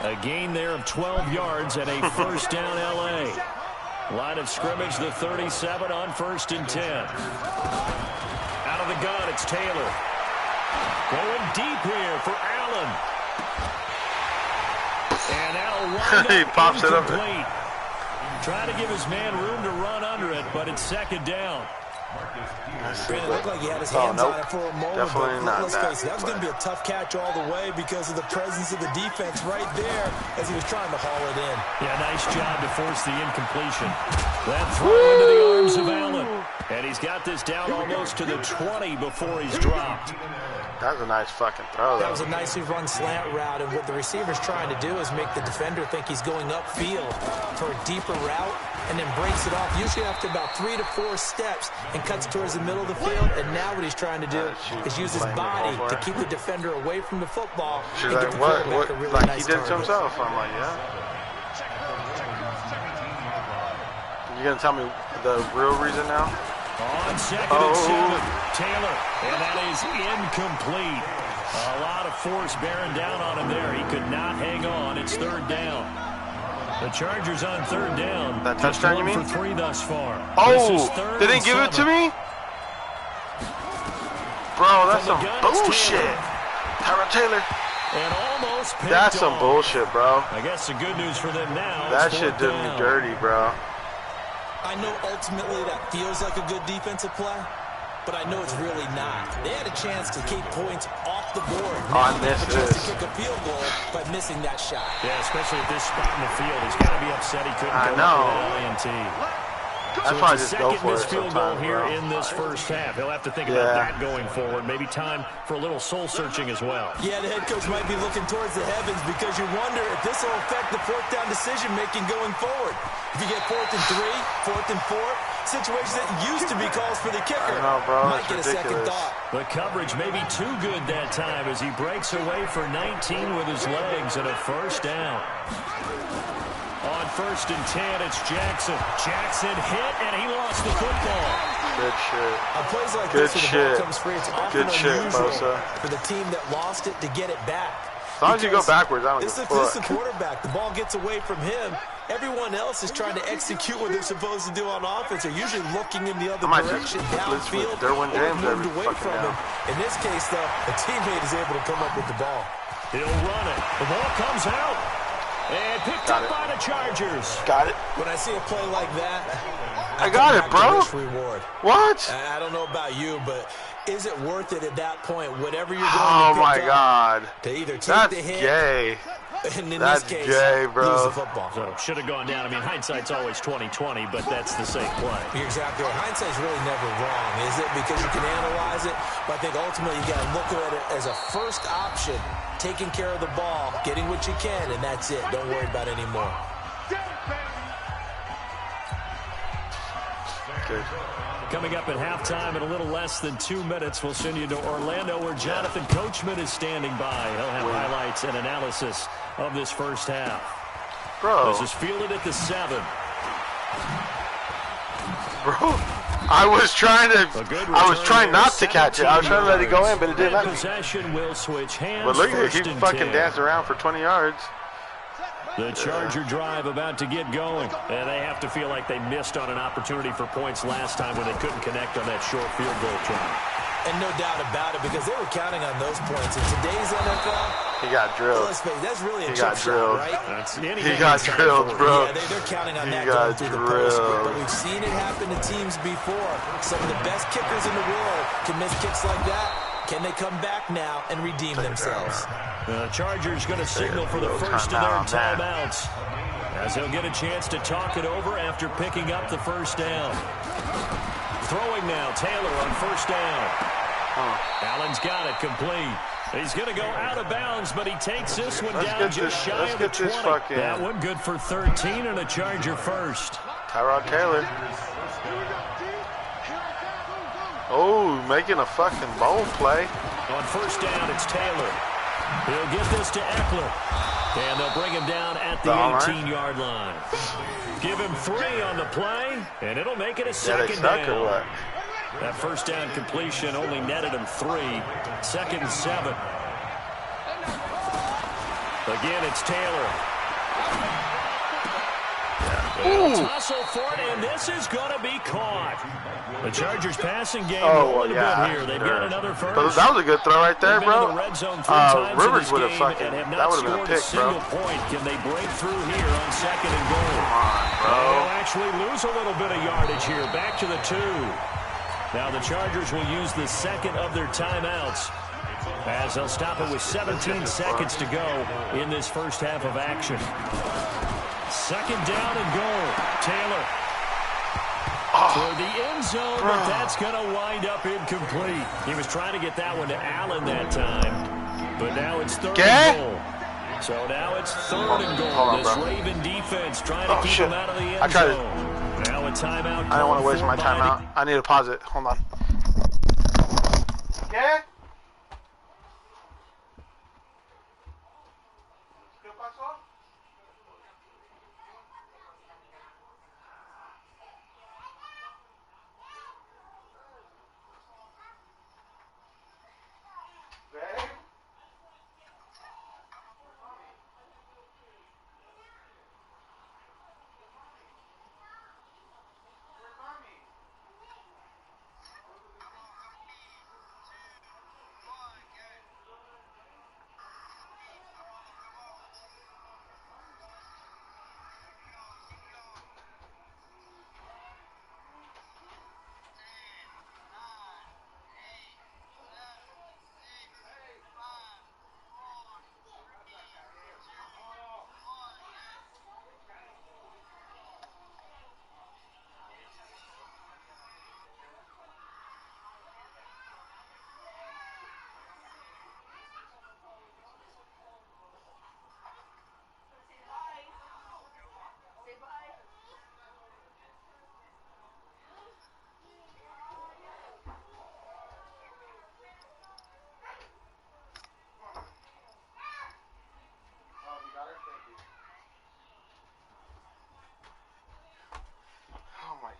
A gain there of 12 yards and a first down L.A. Line of scrimmage, the 37 on 1st and 10. Out of the gun, it's Taylor. Going deep here for Allen. And that'll wind He up pops it up. Trying to give his man room to run under it, but it's 2nd down. It looked like he had his hands on it for a moment. Definitely but not let's face it, that was going to be a tough catch all the way because of the presence of the defense right there as he was trying to haul it in. Yeah, nice job to force the incompletion. That throw into the arms of Allen. And he's got this down almost to the 20 before he's dropped. That was a nice fucking throw, though. That was a nicely run slant route, and what the receiver's trying to do is make the defender think he's going upfield for a deeper route and then breaks it off, usually after about 3 to 4 steps, and cuts towards the middle of the field. And now what he's trying to do is use his body to keep the defender away from the football. She's and like, get the what? quarterback a really Like nice he did it to target. himself. I'm like, yeah. You gonna tell me the real reason now? On 2nd and 7, Taylor, and that is incomplete. A lot of force bearing down on him there. He could not hang on. It's 3rd down. The Chargers on 3rd down. That touchdown, you mean? For 3 thus far. Oh, they didn't give it to me? Bro, that's some bullshit. Tyrod Taylor. And almost picked That's some off. bullshit, bro. I guess the good news for them now. That shit did me dirty, bro. I know ultimately that feels like a good defensive play, but I know it's really not. They had a chance to keep points off the board. Now they have a chance to kick a field goal by missing that shot. Yeah, especially at this spot in the field. He's got to be upset he couldn't go know. up with an INT. That's So why I it's just a go second for it missed field goal sometimes, here bro. in this first half. He'll have to think about that going forward. Maybe time for a little soul-searching as well. Yeah, the head coach might be looking towards the heavens because you wonder if this will affect the 4th down decision-making going forward. If you get 4th and 3, 4th and 4, situations that used to be calls for the kicker, I know, bro. might get a second thought. The coverage may be too good that time as he breaks away for 19 with his legs and a first down. On 1st and 10, it's Jackson. Jackson hit, and he lost the football. Good shit. On plays like Good this, when the shit. ball comes free, it's often Good shit, unusual Bosa. for the team that lost it to get it back. As long as you go backwards, I don't This give is a the fuck. quarterback. The ball gets away from him. Everyone else is trying to execute what they're supposed to do on offense. They're usually looking in the other I might direction, just blitz with downfield, Derwin or James moved every away fucking from him. down. In this case, though, a teammate is able to come up with the ball. He'll run it. The ball comes out. And picked up by the Chargers. Got it. When I see a play like that, I got it, bro. Reward. What? I don't know about you, but is it worth it at that point? Whatever you're going Oh to my pick up, God. to either take That's the hit, gay. and in That's this case, gay, bro. lose the football. So should have gone down. I mean, hindsight's always 20/20, but that's the same play. You're exactly right. Hindsight's really never wrong, is it? Because you can analyze it, but I think ultimately you got to look at it as a first option, taking care of the ball, getting what you can, and that's it. Don't worry about it anymore. Good. Coming up at halftime in a little less than 2 minutes, we'll send you to Orlando where Jonathan Coachman is standing by. He'll have highlights and analysis of this first half. Bro. This is fielded at the 7. Bro, I was trying not to catch it. I was trying to let it go in, but it didn't let me. Possession will switch hands. But look at it, he 1st and fucking 10. danced around for 20 yards. The Charger drive about to get going. And they have to feel like they missed on an opportunity for points last time when they couldn't connect on that short field goal try. And no doubt about it, because they were counting on those points. In today's NFL, he got drilled. let's face it, that's really a He got chip drilled. shot, right? He got drilled, bro. Yeah, they're counting on He that got going through the post. drilled. But we've seen it happen to teams before. Some of the best kickers in the world can miss kicks like that. Can they come back now and redeem themselves? The Chargers going to signal for the first of their timeouts, as they'll get a chance to talk it over after picking up the first down. Throwing now, Taylor on first down. Allen's got it complete. He's going to go out of bounds, but he takes this one down just shy of the 20. That one good for 13 and a Charger first. Tyrod Taylor. Oh, making a fucking bold play. On first down, it's Taylor. He'll get this to Eckler. And they'll bring him down at the 18-yard line. Give him 3 on the play, and it'll make it a second down. That first down completion only netted him 3. Second and 7. Again, it's Taylor. Tussle for it, and this is going to be caught. The Chargers passing game rolling a bit here. They've got another first. That was a good throw right there, bro. The red zone 3 times Rivers would have fucking, that would have been a pick, bro. Point. Can they break through here on second and goal? Come on, bro. They'll actually lose a little bit of yardage here. Back to the 2. Now the Chargers will use the second of their timeouts, as they'll stop it with 17 seconds to go in this first half of action. Second down and goal. Taylor for the end zone, but that's going to wind up incomplete. He was trying to get that one to Allen that time, but now it's third and goal. So now it's third and goal. This Raven defense trying to keep him out of the end zone. Now a timeout. I don't want to waste my timeout. I need to pause it. Hold on. Yeah?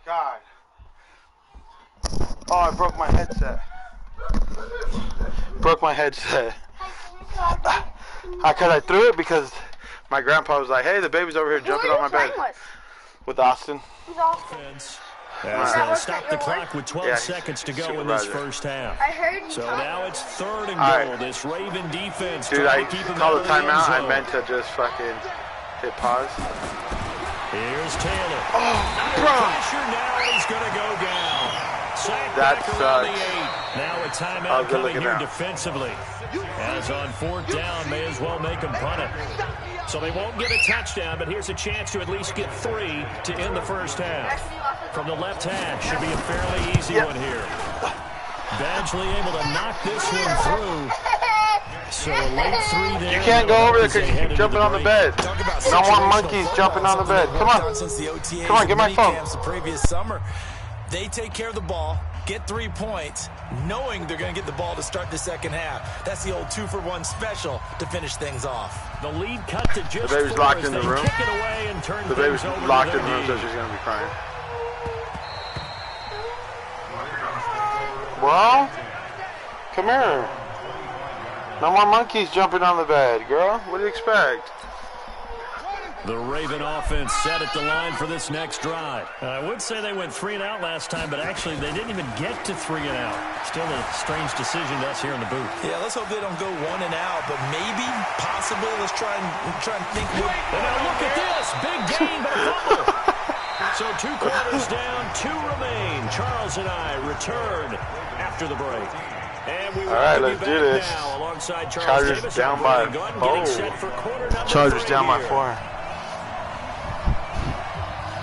God. Oh, I broke my headset. Broke my headset. Because I threw it because my grandpa was like, hey, the baby's over here jumping on my bed. With Austin. Who's Austin? As they'll stop the clock with 12 seconds to go in this first half. I heard you. So now it's third and goal. This Raven defense. Dude, I called a timeout. I meant to just fucking hit pause. Here's Taylor. Oh, bro. Pressure now, and he's going to go down. Sack that back sucks. around the 8. Now a timeout coming here defensively. As on fourth down, may as well make him punt it. So they won't get a touchdown, but here's a chance to at least get 3 to end the first half. From the left hash, should be a fairly easy one here. Badgley able to knock this one through. So a late 3 there. You can't go over there because you keep jumping on the bed. No more monkeys jumping on the bed. Come on. Come on, get my phone. The previous summer, they take care of the ball, get 3 points, knowing they're going to get the ball to start the second half. That's the old 2-for-1 special to finish things off. The lead cut to just the baby's locked in the room. Kick it away and turn the baby's locked in the room, so she's going to be crying. Well, come here. No more monkeys jumping on the bed, girl. What do you expect? The Raven offense set at the line for this next drive. I would say they went 3 and out last time, but actually they didn't even get to 3 and out. Still a strange decision to us here in the booth. Yeah, let's hope they don't go 1 and out, but maybe, possibly, let's try and think. And now look at this. Big gain, but a fumble. So 2 quarters down, 2 remain. Charles and I return after the break. And we all right, let's do this. Now alongside Chargers Davis, down by 4. Chargers down by 4.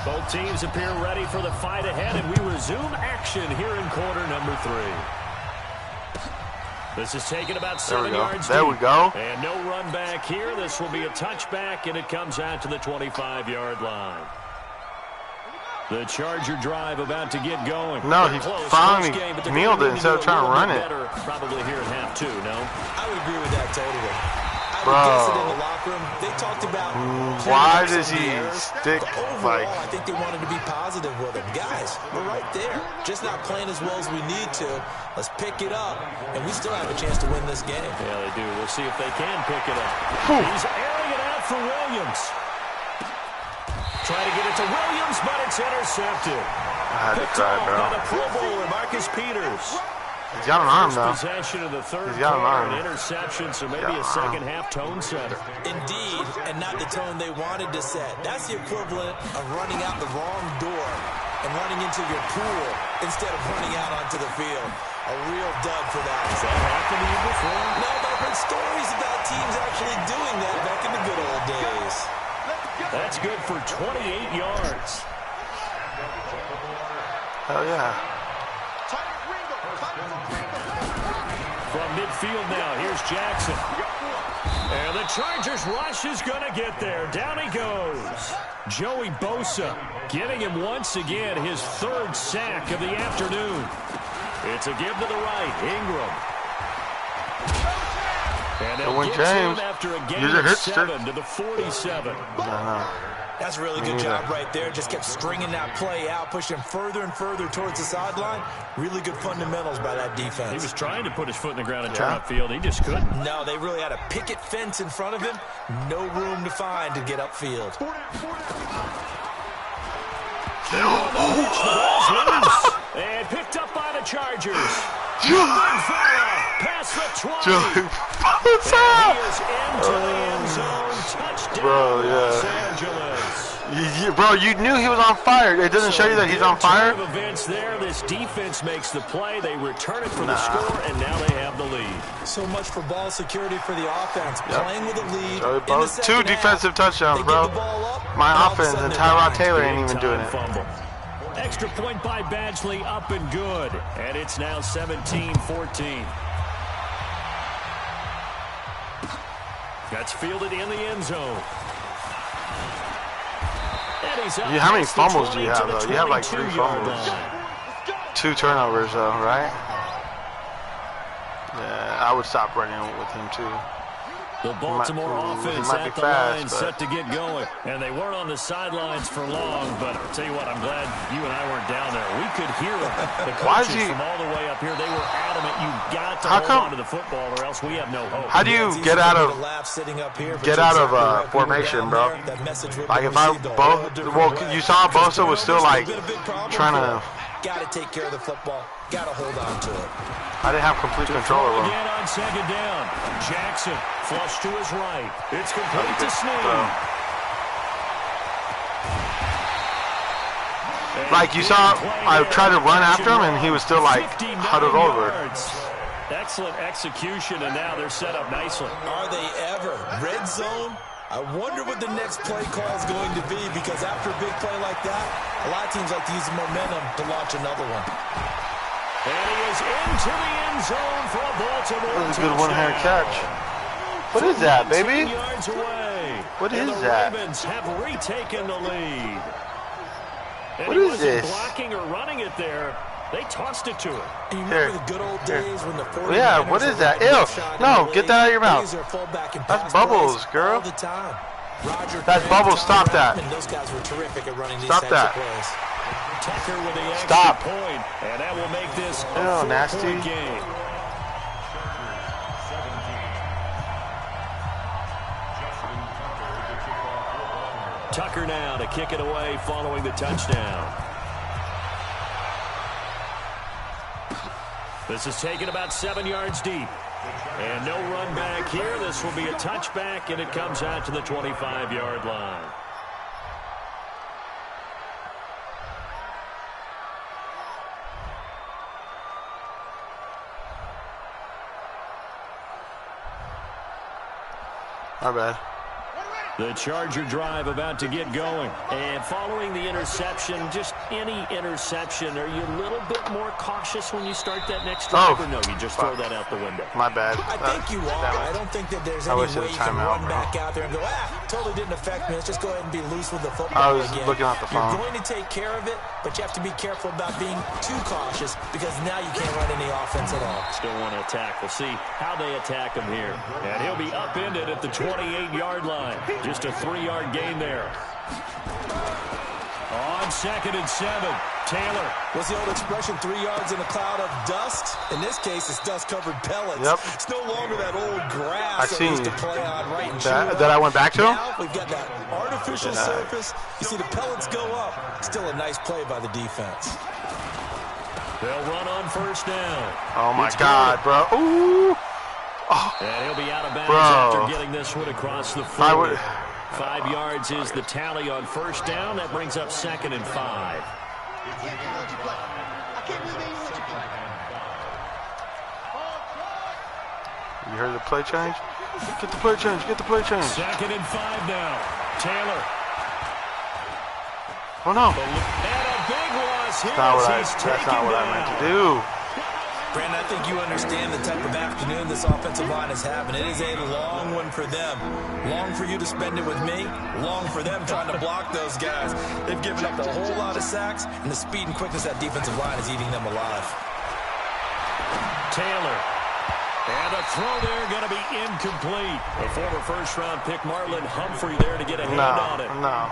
Both teams appear ready for the fight ahead, and we resume action here in quarter number 3. This is taken about 7 yards There we go. And no run back here. This will be a touchback, and it comes out to the 25-yard line. The Charger drive about to get going. No, he finally kneeled it instead of trying to run it. Probably here at half 2, no? I would agree with that totally. I Bro. would guess it in the locker room. They talked about why does he stick overall, like? I think they wanted to be positive with him. Guys, we're right there. Just not playing as well as we need to. Let's pick it up, and we still have a chance to win this game. Yeah, they do. We'll see if they can pick it up. He's airing it out for Williams. Trying to get it to Williams, but it's intercepted. I had to try, bro. By the Pro Bowler, Marcus Peters. He's got an arm, though. Possession of the third He's got an arm. Interception, so maybe a second-half tone setter. Indeed, and not the tone they wanted to set. That's the equivalent of running out the wrong door and running into your pool instead of running out onto the field. A real dud for that. Has that happened to you before? No, but I've heard stories about teams actually doing that back in the good old days. That's good for 28 yards. Hell yeah. From midfield now, here's Jackson. And the Chargers rush is going to get there. Down he goes. Joey Bosa getting him once again his 3rd sack of the afternoon. It's a give to the right. Ingram. And they'll get James. to him after a gain of 7 to the 47. That's a really good job right there. Just kept stringing that play out, pushing further and further towards the sideline. Really good fundamentals by that defense. He was trying to put his foot in the ground and turn upfield. He just couldn't. No, they really had a picket fence in front of him. No room to find to get upfield. And picked up by the Chargers. Past the 20. And he is into the end zone. Touchdown, Bro, Los Angeles. Bro, you knew he was on fire. It doesn't show you that he's on fire. Events there. This defense makes the play. They return it for the score, and now they have the lead. So much for ball security for the offense. Playing with a lead. So 2 defensive touchdowns, bro. My offense and Tyrod Taylor ain't even doing it. Fumble. Extra point by Badgley, up and good. And it's now 17-14. That's fielded in the end zone. How many fumbles do you have, though? You have like 3 fumbles. 2 turnovers, though, right? Yeah, I would stop running with him, too. The Baltimore offense at the line set to get going. And they weren't on the sidelines for long, but I'll tell you what, I'm glad you and I weren't down there. We could hear them. The coaches from all the way up here, they were adamant. You've got to hold on to the football or else we have no hope. How do you get out of formation, bro? Like if I you saw Bosa was still like trying to. Got to take care of the football. Got to hold on to it. I didn't have complete control of him. Again on second down. Jackson flush to his right. It's complete to Snead. Like you saw, I tried to run after him and he was still like huddled over. Excellent execution, and now they're set up nicely. Are they ever? Red zone? I wonder what the next play call is going to be, because after a big play like that, a lot of teams like to use the momentum to launch another one. And he is into the end zone for a Baltimore. That was a good one-hand catch. What is that, baby? Yards away. What is the that? Ravens have retaken the lead. And what is this? Blocking or running it there. They tossed it to him. You remember the good old days when the 49ers yeah, what is that? Ew. No, get that out of your mouth. That's Bubbles, girl. That's Bubbles. Stop that. Those guys were terrific at running these Stop that. plays. Tucker with the Stop. extra point, and that will make this a nasty game. Tucker now to kick it away following the touchdown. This is taken about 7 yards deep. And no run back here. This will be a touchback, and it comes out to the 25-yard line. My bad. The Charger drive about to get going. And following the interception, just any interception, are you a little bit more cautious when you start that next drive? Or no, you just throw that out the window? My bad. I think you are. I don't think that there's any way you can run back out there and go, totally didn't affect me. Let's just go ahead and be loose with the football again. I was looking at the phone. You're going to take care of it, but you have to be careful about being too cautious because now you can't run any offense at all. Still want to attack. We'll see how they attack him here. And he'll be upended at the 28-yard line. Just a 3-yard gain there. On 2nd and 7, Taylor. What's the old expression, 3 yards in a cloud of dust? In this case, it's dust-covered pellets. Yep. It's no longer that old grass that we used to play on right and that I went back to him? Now we've got that artificial surface. You see the pellets go up. Still a nice play by the defense. They'll run on 1st down. Oh, my God, bro. Ooh. Oh. And he'll be out of bounds after getting this one across the 40. 5 yards is the tally on 1st down. That brings up 2nd and 5. You heard the play change? Get the play change. Get the play change. 2nd and 5 now. Taylor. Oh, no. And a big loss here. That's not what I meant to do. Brandon, I think you understand the type of afternoon this offensive line is having. It is a long one for them. Long for you to spend it with me. Long for them trying to block those guys. They've given up a whole lot of sacks, and the speed and quickness that defensive line is eating them alive. Taylor. And a throw there going to be incomplete. The former first-round pick, Marlon Humphrey, there to get a hand on it. No.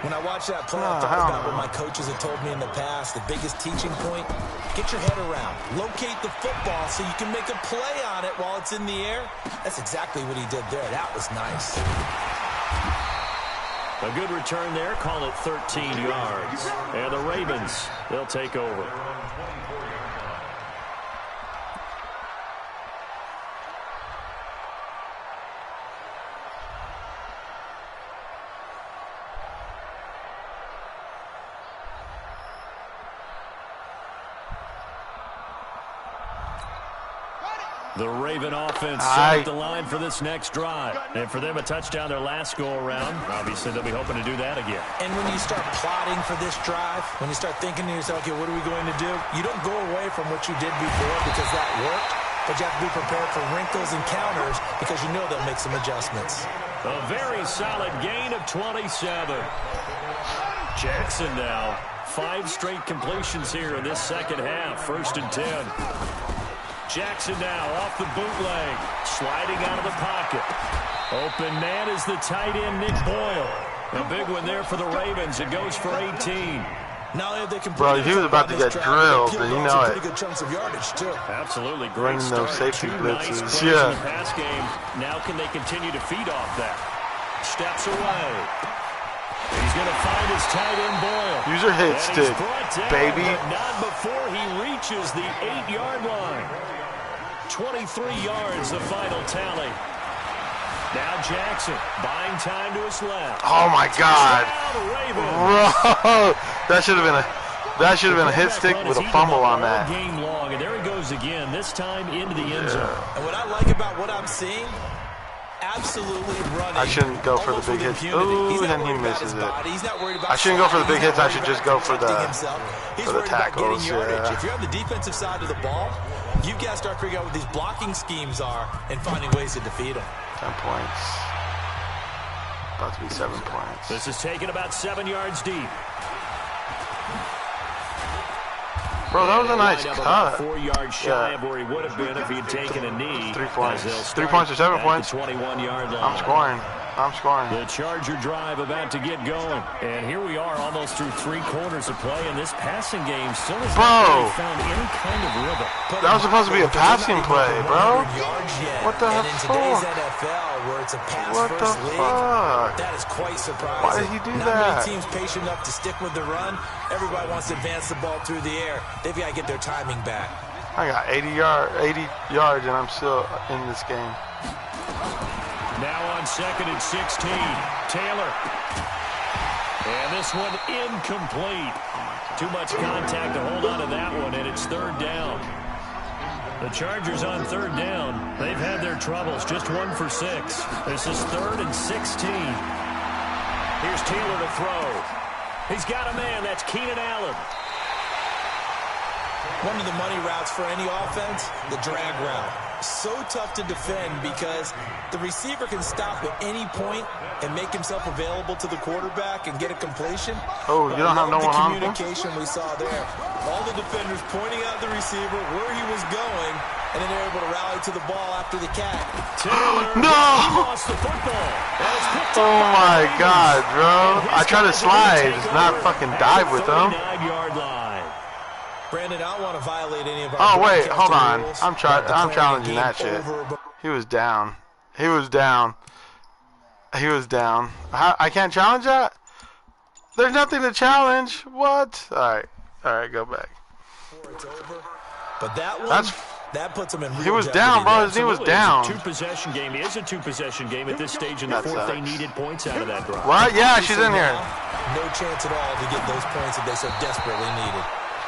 When I watched that play, I thought about what my coaches had told me in the past. The biggest teaching point, get your head around. Locate the football so you can make a play on it while it's in the air. That's exactly what he did there. That was nice. A good return there. Call it 13 yards. And the Ravens, they'll take over. The Raven offense set the line for this next drive. And for them, a touchdown their last go-around. Obviously, they'll be hoping to do that again. And when you start plotting for this drive, when you start thinking to yourself, okay, what are we going to do? You don't go away from what you did before because that worked, but you have to be prepared for wrinkles and counters because you know they'll make some adjustments. A very solid gain of 27. Jackson now, 5 straight completions here in this second half. 1st and 10. Jackson now off the bootleg, sliding out of the pocket. Open man is the tight end, Nick Boyle. A big one there for the Ravens. It goes for 18. Bro, he was about to get drilled, and you know it. Pretty good chunks of yardage, too. Absolutely great Running start. those safety 2 blitzes. nice plays in the pass game. Now can they continue to feed off that? Steps away. He's going to find his tight end Boyle. Use your hit stick, baby. But not before he reaches the 8-yard line. 23 yards, the final tally. Now Jackson buying time to his left. Oh my God, bro! That should have been a hit stick with a fumble on that. Game long, and there he goes again. This time into the end zone. And what I like about what I'm seeing, absolutely running. I shouldn't go for the big hits. Ooh, then he misses it. He's not worried about. I shouldn't go for the big hits. I should just go for the tackles. If you're on the defensive side of the ball, you've got to start figuring out what these blocking schemes are and finding ways to defeat them. 10 points. About to be 7 points. This is taken about 7 yards deep. Bro, that was a nice cut. 4 yards shy of where he would have been if he had taken a kney. 3 points. 3 points or 7 points. 21-yard line. I'm scoring. I'm scoring. The Charger drive about to get going. And here we are almost through 3 quarters of play, and this passing game still has not really found any kind of rhythm. That was supposed to be a passing play, bro. What the fuck? And in today's fuck? NFL, where it's a What the pass-first league, fuck? that is quite surprising. Why did he do Not that? many teams patient enough to stick with the run. Everybody wants to advance the ball through the air. They've got to get their timing back. I got 80 yards, and I'm still in this game. Now on 2nd and 16, Taylor. And this one incomplete. Too much contact to hold on to that one, and it's 3rd down. The Chargers on 3rd down. They've had their troubles, just 1 for 6. This is 3rd and 16. Here's Taylor to throw. He's got a man. That's Keenan Allen. One of the money routes for any offense, the drag route. So tough to defend because the receiver can stop at any point and make himself available to the quarterback and get a completion. Oh, you don't have no one on him? The communication we saw there. All the defenders pointing out the receiver, where he was going, and then they're able to rally to the ball after the catch. Taylor lost the football. Oh my God, bro. I tried to slide, not fucking dive with him. 39-yard line. Brandon, I don't want to violate any of our... Oh, wait, hold on. rules, I'm challenging that shit. He was down. He was down. He was down. I can't challenge that? There's nothing to challenge. What? All right, go back. But that one, that puts him in real He was jeopardy down, bro. there. His knee was down. It's a two-possession game. It is a two-possession game at this stage in the fourth. They needed points out of that drive. What? Yeah, she's in here. No chance at all to get those points that they so desperately needed.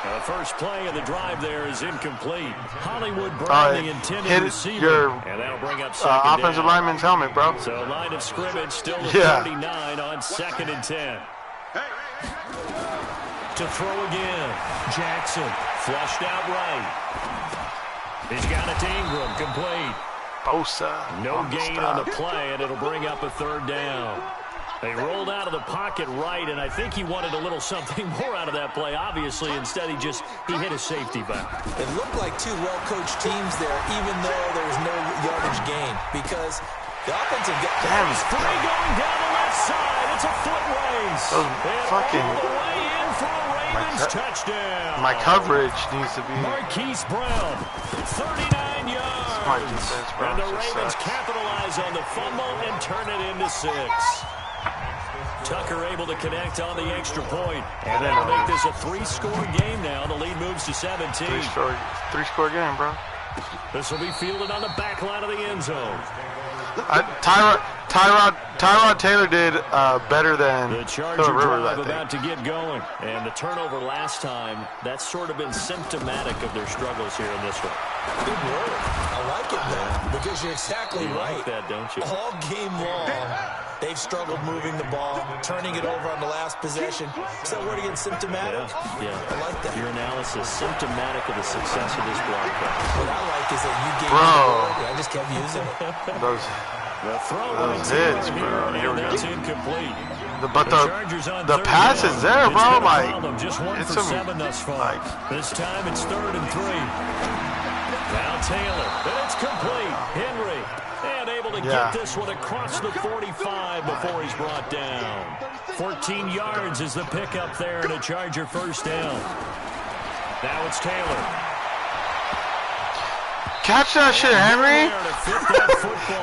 The first play of the drive there is incomplete. Hollywood Brown, the intended receiver, and that'll bring up second offensive down. lineman's helmet, bro. So line of scrimmage still at 39 on 2nd and 10. To throw again, Jackson flushed out right. He's got it to Ingram, complete. Bosa. No gain on the play, and it'll bring up a 3rd down. They rolled out of the pocket right, and I think he wanted a little something more out of that play. Obviously, instead he hit a safety back. It looked like 2 well-coached teams there, even though there was no yardage gain, because the offensive guy... Damn. Free going down the left side. It's a foot race. Those fucking... All the way in for a Ravens touchdown. My coverage needs to be... Marquise Brown, 39 yards. My defense, bro. And the Ravens capitalize on the fumble and turn it into 6. Tucker able to connect on the extra point. And that'll make this a 3-score game now. The lead moves to 17. 3-score game, bro. This will be fielded on the back line of the end zone. Tyrod Taylor did better than the Charger Phillip Rivers, drive I think. about to get going. And the turnover last time, that's sort of been symptomatic of their struggles here in this one. Good word. I like it, man, because you're exactly You right. like that, don't you? All game long, they've struggled moving the ball, turning it over on the last possession. So word again, symptomatic? Yeah. I like that. Your analysis, symptomatic of the success of this block. What I like is that you gave Bro. me the word, and I just kept using it. The throw Those hits, bro. here, and that's incomplete. But Chargers on the 3rd pass down. is there, It's bro. been a Like, problem. Just 1 it's for some, 7 thus far. like, This time it's 3rd and 3. Now Taylor, and it's complete. Henry, and able to get this one across the 45 before he's brought down. 14 yards is the pickup there, and a Charger 1st down. Now it's Taylor. catch that shit, Henry.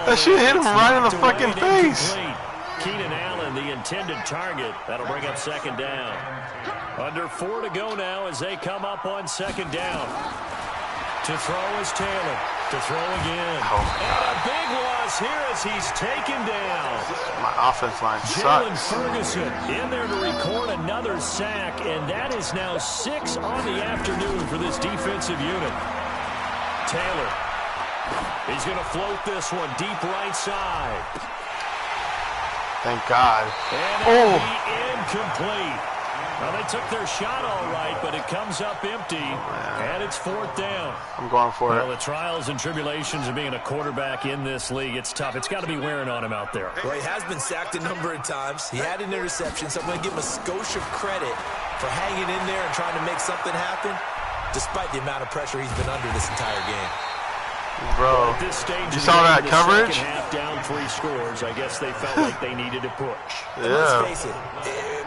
That shit hit him right in the fucking face. Keenan Allen, the intended target. That'll bring up 2nd down. Under 4 to go now as they come up on 2nd down. To throw is Taylor. To throw again. And a big loss here as he's taken down. My offense line Jalen sucks. Ferguson in there to record another sack, and that is now 6 on the afternoon for this defensive unit. Taylor. He's going to float this one deep right side. Thank God. And incomplete. Well, they took their shot all right, but it comes up empty, and it's 4th down. I'm going for Well, it. the trials and tribulations of being a quarterback in this league, it's tough. It's got to be wearing on him out there. Well, he has been sacked a number of times. He had an interception, so I'm going to give him a skosh of credit for hanging in there and trying to make something happen, despite the amount of pressure he's been under this entire game. Bro, At this stage you saw that coverage? Half down 3 scores. I guess they felt like they needed a push. Yeah. Let's face it,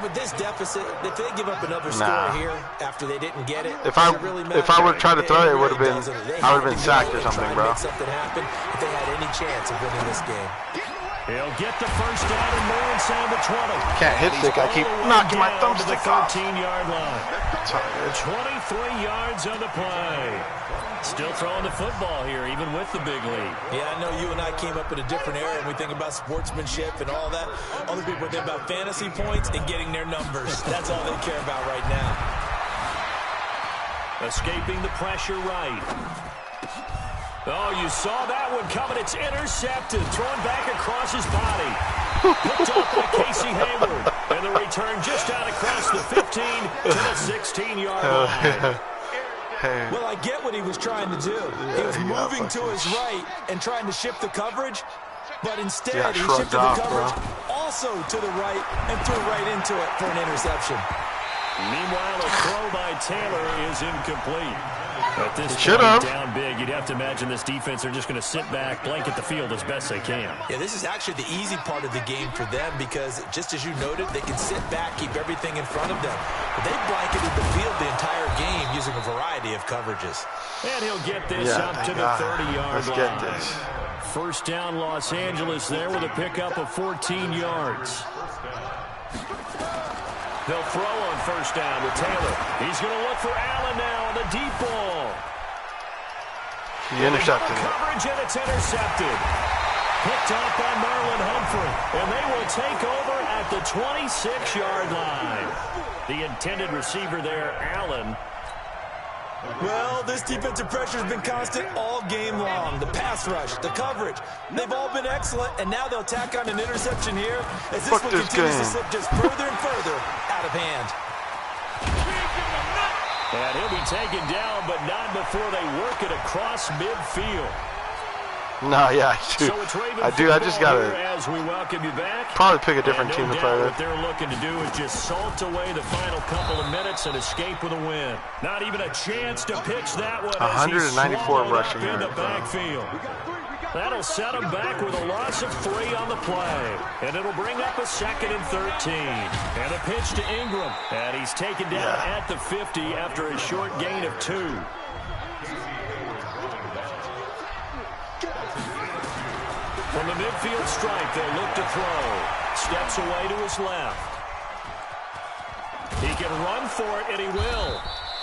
with this deficit, if they give up another score here after they didn't get it, if I would try to throw it, it would have been I would have been sacked or something, bro. Make something happen if they had any chance of winning this game. He'll get the first down and more inside the 20. Can't hit stick. I keep knocking my thumbstick off. 13-yard line. 23 yards on the play. Still throwing the football here, even with the big lead. Yeah, I know you and I came up in a different era, and we think about sportsmanship and all that. Other people think about fantasy points and getting their numbers. That's all they care about right now. Escaping the pressure right. Oh, you saw that one coming. It's intercepted. Thrown back across his body. Picked off by Casey Hayward. And the return just out across the 15 to the 16-yard line. Well, I get what he was trying to do. He was moving to his right and trying to shift the coverage, but instead he shifted the coverage also to the right and threw right into it for an interception. Meanwhile, a throw by Taylor is incomplete. At this point, down big, you'd have to imagine this defense are just going to sit back, blanket the field as best they can. Yeah, this is actually the easy part of the game for them because, just as you noted, they can sit back, keep everything in front of them. But they blanketed the field the entire game using a variety of coverages. And he'll get this up to the 30-yard line. Let's get this. First down, Los Angeles there with a pickup of 14 yards. They'll throw on first down with Taylor. He's going to look for Allen now on the deep ball. He intercepted it. Coverage, and it's intercepted. Picked off by Marlon Humphrey. And they will take over at the 26-yard line. The intended receiver there, Allen. Well, this defensive pressure has been constant all game long. The pass rush, the coverage, they've all been excellent, and now they'll tack on an interception here as this one continues to slip just further and further out of hand. And he'll be taken down, but not before they work it across midfield. No, yeah, I do. I just gotta as we welcome you back. Probably pick a different team to play with. What they're looking to do is just salt away the final couple of minutes and escape with a win. Not even a chance to pitch that one. 194 rushing in the yards. backfield. That'll set them back with a loss of 3 on the play. And it'll bring up a 2nd and 13. And a pitch to Ingram. And he's taken down at the 50 after a short gain of 2. From the midfield stripe, they'll look to throw. Steps away to his left. He can run for it, and he will.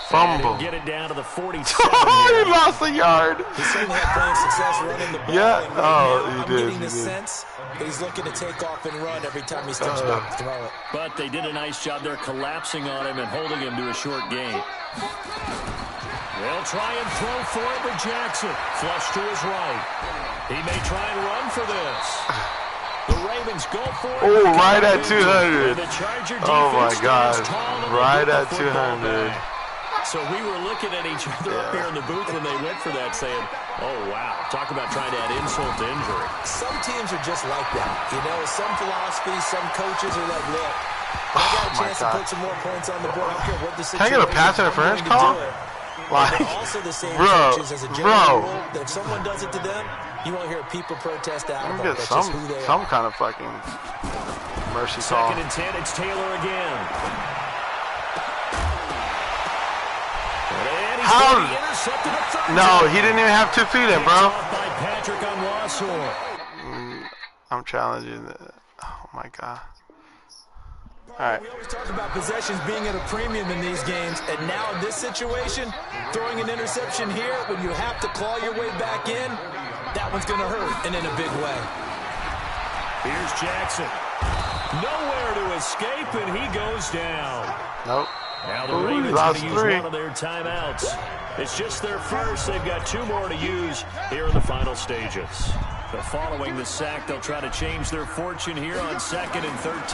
Fumble. And he'll get it down to the 47. He lost a yard. He certainly had plenty of success running the ball. Yeah. And right he now, did. I'm getting the sense that he's looking to take off and run every time he steps back to throw it. But they did a nice job there collapsing on him and holding him to a short gain. They'll try and throw for it with Jackson. Flush to his right. He may try and run for this. The Ravens go for it. Oh, right at 200. Oh, my God. Right at 200. So we were looking at each other up here in the booth when they went for that saying, oh, wow, talk about trying to add insult to injury. Some teams are just like that. You know, some philosophies, some coaches are like, look, I got a chance to put some more points on the board. I don't care what the situation is. Can I get a pass interference call? Like, also the same coaches as a general rule that if someone does it to them, you won't hear people protest out of it. That's just who they are. Some kind of fucking mercy call. 2nd and 10, it's Taylor again. And he's intercepted at 30. No, he didn't even have 2 feet in, bro. By Patrick on Wassor. I'm challenging that. Oh, my God. All right. We always talk about possessions being at a premium in these games, and now in this situation, throwing an interception here when you have to claw your way back in, that one's going to hurt, and in a big way. Here's Jackson. Nowhere to escape, and he goes down. Nope. Now the Ravens going to use one of their timeouts. It's just their first. They've got 2 more to use here in the final stages. So following the sack, they'll try to change their fortune here on 2nd and 13.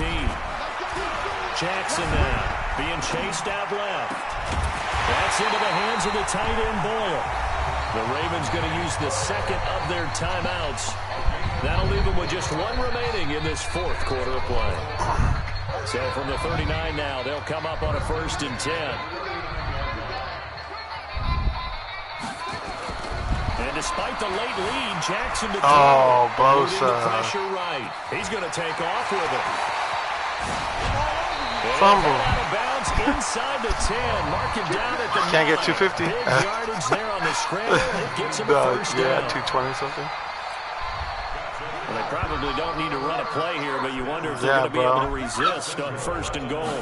Jackson now being chased out left. That's into the hands of the tight end Boyle. The Ravens going to use the 2nd of their timeouts. That'll leave them with just 1 remaining in this 4th quarter of play. So from the 39 now, they'll come up on a 1st and 10. And despite the late lead, Jackson to throw. Oh, Bosa. Bosa. Right. He's going to take off with it. Fumble. Out of bounds inside the 10. Mark him down at the Can't 9. get 250. Big yardage there on the scramble. It gets him a first Yeah, down. 220 something. Well, they probably don't need to run a play here, but you wonder if they're going to be able to resist on first and goal.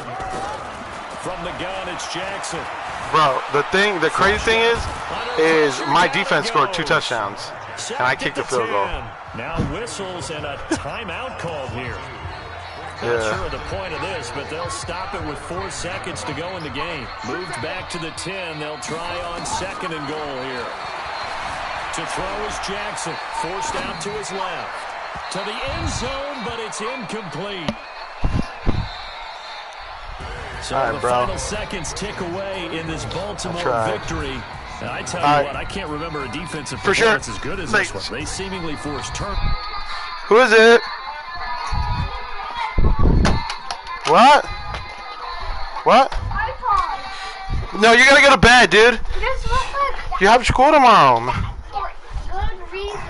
From the gun, it's Jackson. Bro, the crazy thing is my defense scored 2 touchdowns, and I kicked the field goal. Now whistles and a timeout called here. Not Yeah. sure of the point of this, but they'll stop it with 4 seconds to go in the game. Moved back to the 10. They'll try on second and goal here. To throw is Jackson. Forced out to his left. To the end zone, but it's incomplete. So the final seconds tick away in this Baltimore victory. And I tell you what, I can't remember a defensive performance as good as this one. They seemingly forced turn. Who is it? What? What? No, you gotta go to bed, dude. You have school tomorrow. For good reason.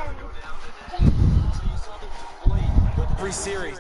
Every series.